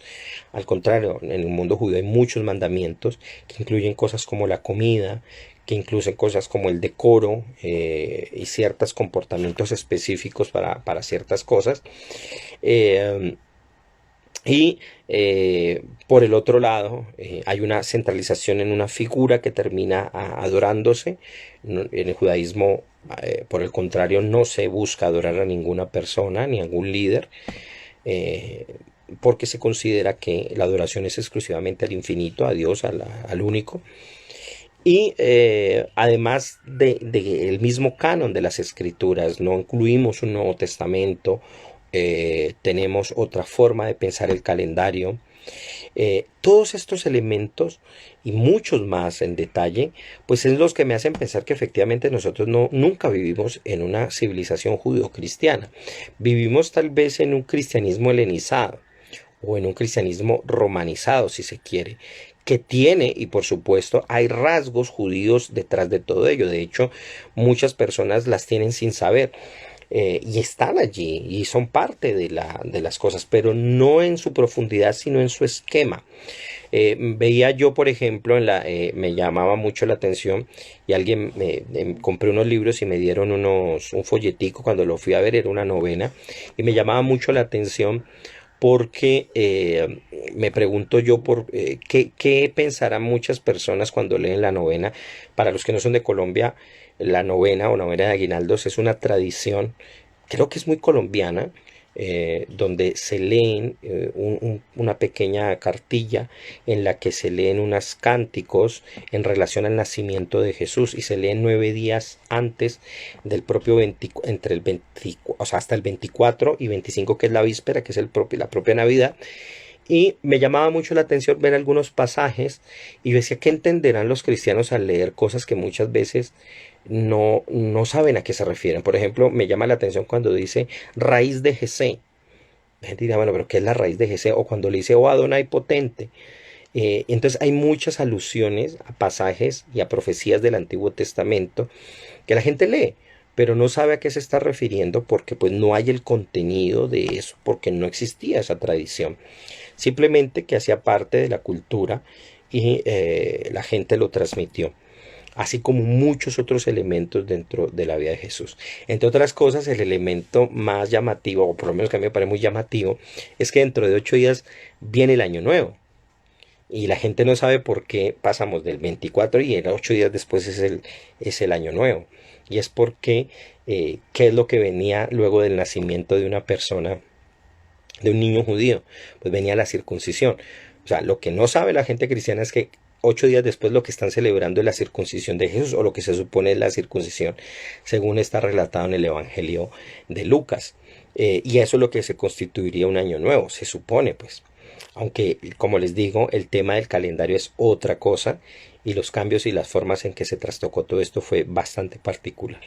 Al contrario, en el mundo judío hay muchos mandamientos que incluyen cosas como la comida, que incluyen cosas como el decoro, y ciertos comportamientos específicos para ciertas cosas. Por el otro lado, hay una centralización en una figura que termina adorándose. En el judaísmo, por el contrario, no se busca adorar a ninguna persona ni a ningún líder, porque se considera que la adoración es exclusivamente al infinito, a Dios, al único. Y además del mismo canon de las escrituras, no incluimos un Nuevo Testamento. Tenemos otra forma de pensar el calendario, Todos estos elementos y muchos más en detalle, pues es los que me hacen pensar que efectivamente nosotros nunca vivimos en una civilización judeocristiana. Vivimos tal vez en un cristianismo helenizado o en un cristianismo romanizado, si se quiere, que tiene, y por supuesto hay rasgos judíos detrás de todo ello. De hecho, muchas personas las tienen sin saber. Y están allí y son parte de las cosas, pero no en su profundidad, sino en su esquema. Veía yo, por ejemplo, me llamaba mucho la atención y compré unos libros y me dieron un folletico cuando lo fui a ver, era una novena, y me llamaba mucho la atención porque me pregunto yo qué pensarán muchas personas cuando leen la novena. Para los que no son de Colombia, la novena o novena de aguinaldos es una tradición, creo que es muy colombiana, donde se leen una pequeña cartilla en la que se leen unos cánticos en relación al nacimiento de Jesús, y se leen 9 días antes del propio 20, entre el 20, o sea, hasta el 24 y 25, que es la víspera, que es la propia Navidad. Y me llamaba mucho la atención ver algunos pasajes y decía, ¿qué entenderán los cristianos al leer cosas que muchas veces no saben a qué se refieren? Por ejemplo, me llama la atención cuando dice raíz de Jesé. La gente dirá, bueno, pero ¿qué es la raíz de Jesé? O cuando le dice, oh Adonai potente. Entonces hay muchas alusiones a pasajes y a profecías del Antiguo Testamento que la gente lee, pero no sabe a qué se está refiriendo porque pues no hay el contenido de eso, porque no existía esa tradición. Simplemente que hacía parte de la cultura y la gente lo transmitió, así como muchos otros elementos dentro de la vida de Jesús. Entre otras cosas, el elemento más llamativo, o por lo menos que a mí me parece muy llamativo, es que dentro de 8 días viene el Año Nuevo. Y la gente no sabe por qué pasamos del 24 y 8 días después es el Año Nuevo. Y es porque, ¿qué es lo que venía luego del nacimiento de una persona, de un niño judío? Pues venía la circuncisión. O sea, lo que no sabe la gente cristiana es que 8 días después lo que están celebrando es la circuncisión de Jesús, o lo que se supone es la circuncisión, según está relatado en el Evangelio de Lucas. Y eso es lo que se constituiría un año nuevo, se supone, pues. Aunque, como les digo, el tema del calendario es otra cosa, y los cambios y las formas en que se trastocó todo esto fue bastante particular.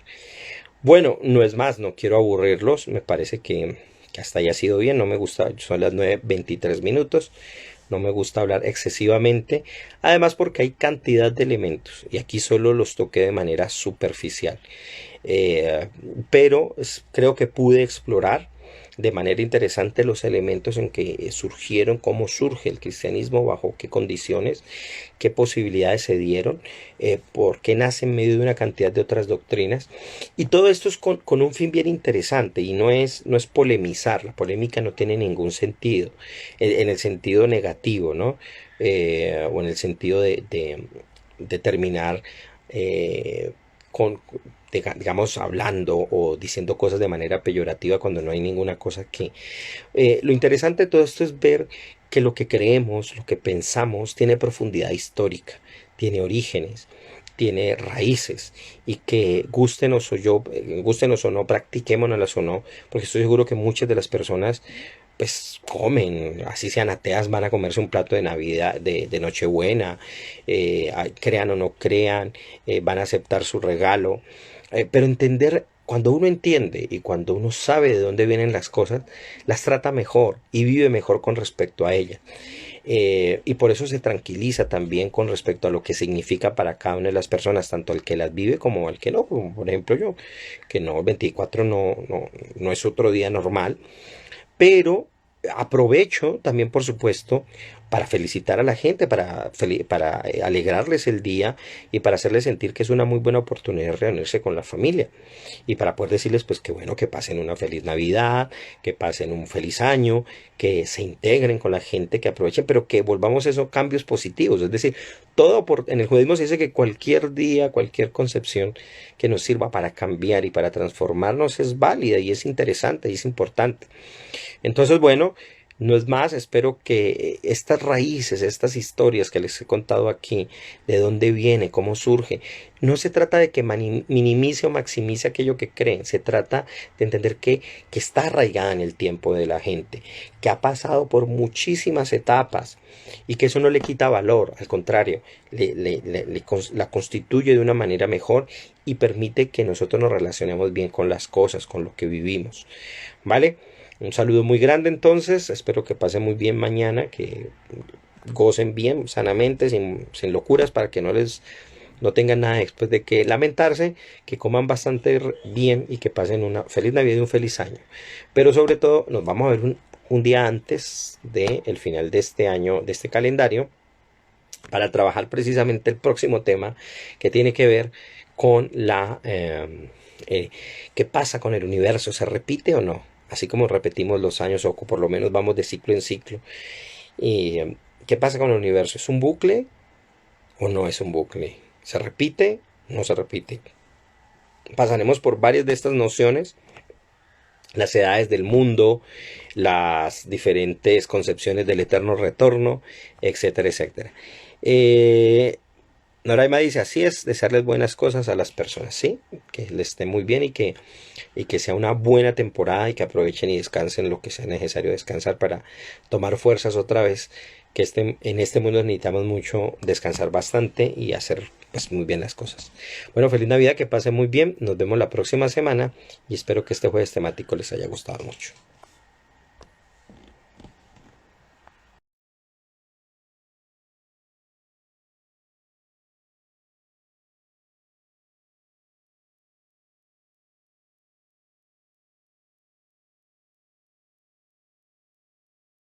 Bueno, no es más, no quiero aburrirlos, me parece que hasta ahí ha sido bien, no me gusta, son las 9:23, no me gusta hablar excesivamente, además porque hay cantidad de elementos y aquí solo los toqué de manera superficial, pero creo que pude explorar de manera interesante los elementos en que surgieron, cómo surge el cristianismo, bajo qué condiciones, qué posibilidades se dieron, por qué nace en medio de una cantidad de otras doctrinas. Y todo esto es con un fin bien interesante, y no es polemizar. La polémica no tiene ningún sentido, en el sentido negativo, ¿no? O en el sentido de terminar con, digamos, hablando o diciendo cosas de manera peyorativa cuando no hay ninguna cosa que... Lo interesante de todo esto es ver que lo que creemos, lo que pensamos, tiene profundidad histórica, tiene orígenes, tiene raíces, y que gustenos o no, practiquémonos o no, porque estoy seguro que muchas de las personas pues comen, así sean ateas, van a comerse un plato de Navidad, de Nochebuena, crean o no crean, van a aceptar su regalo, pero cuando uno entiende y cuando uno sabe de dónde vienen las cosas, las trata mejor y vive mejor con respecto a ellas. Y por eso se tranquiliza también con respecto a lo que significa para cada una de las personas, tanto al que las vive como al que no, como por ejemplo yo, que no, el 24 no es otro día normal, pero aprovecho también, por supuesto, para felicitar a la gente, para alegrarles el día y para hacerles sentir que es una muy buena oportunidad de reunirse con la familia, y para poder decirles pues que bueno, que pasen una feliz Navidad, que pasen un feliz año, que se integren con la gente, que aprovechen, pero que volvamos a esos cambios positivos. Es decir, en el judaísmo se dice que cualquier día, cualquier concepción que nos sirva para cambiar y para transformarnos es válida y es interesante y es importante. Entonces, bueno, No es más, espero que estas raíces, estas historias que les he contado aquí, de dónde viene, cómo surge, no se trata de que minimice o maximice aquello que creen, se trata de entender que está arraigada en el tiempo de la gente, que ha pasado por muchísimas etapas y que eso no le quita valor, al contrario, la constituye de una manera mejor y permite que nosotros nos relacionemos bien con las cosas, con lo que vivimos. ¿Vale? Un saludo muy grande entonces, espero que pasen muy bien mañana, que gocen bien, sanamente, sin locuras, para que no tengan nada después de que lamentarse, que coman bastante bien y que pasen una feliz Navidad y un feliz año. Pero sobre todo nos vamos a ver un día antes del final de este año, de este calendario, para trabajar precisamente el próximo tema que tiene que ver con qué pasa con el universo, ¿se repite o no? Así como repetimos los años, o por lo menos vamos de ciclo en ciclo. ¿Y qué pasa con el universo? ¿Es un bucle o no es un bucle? ¿Se repite o no se repite? Pasaremos por varias de estas nociones, las edades del mundo, las diferentes concepciones del eterno retorno, etcétera, etcétera. Noraima dice, así es, desearles buenas cosas a las personas, ¿sí? Que les esté muy bien y que sea una buena temporada y que aprovechen y descansen lo que sea necesario descansar para tomar fuerzas otra vez, que en este mundo necesitamos mucho descansar bastante y hacer pues muy bien las cosas. Bueno, feliz Navidad, que pasen muy bien, nos vemos la próxima semana y espero que este jueves temático les haya gustado mucho.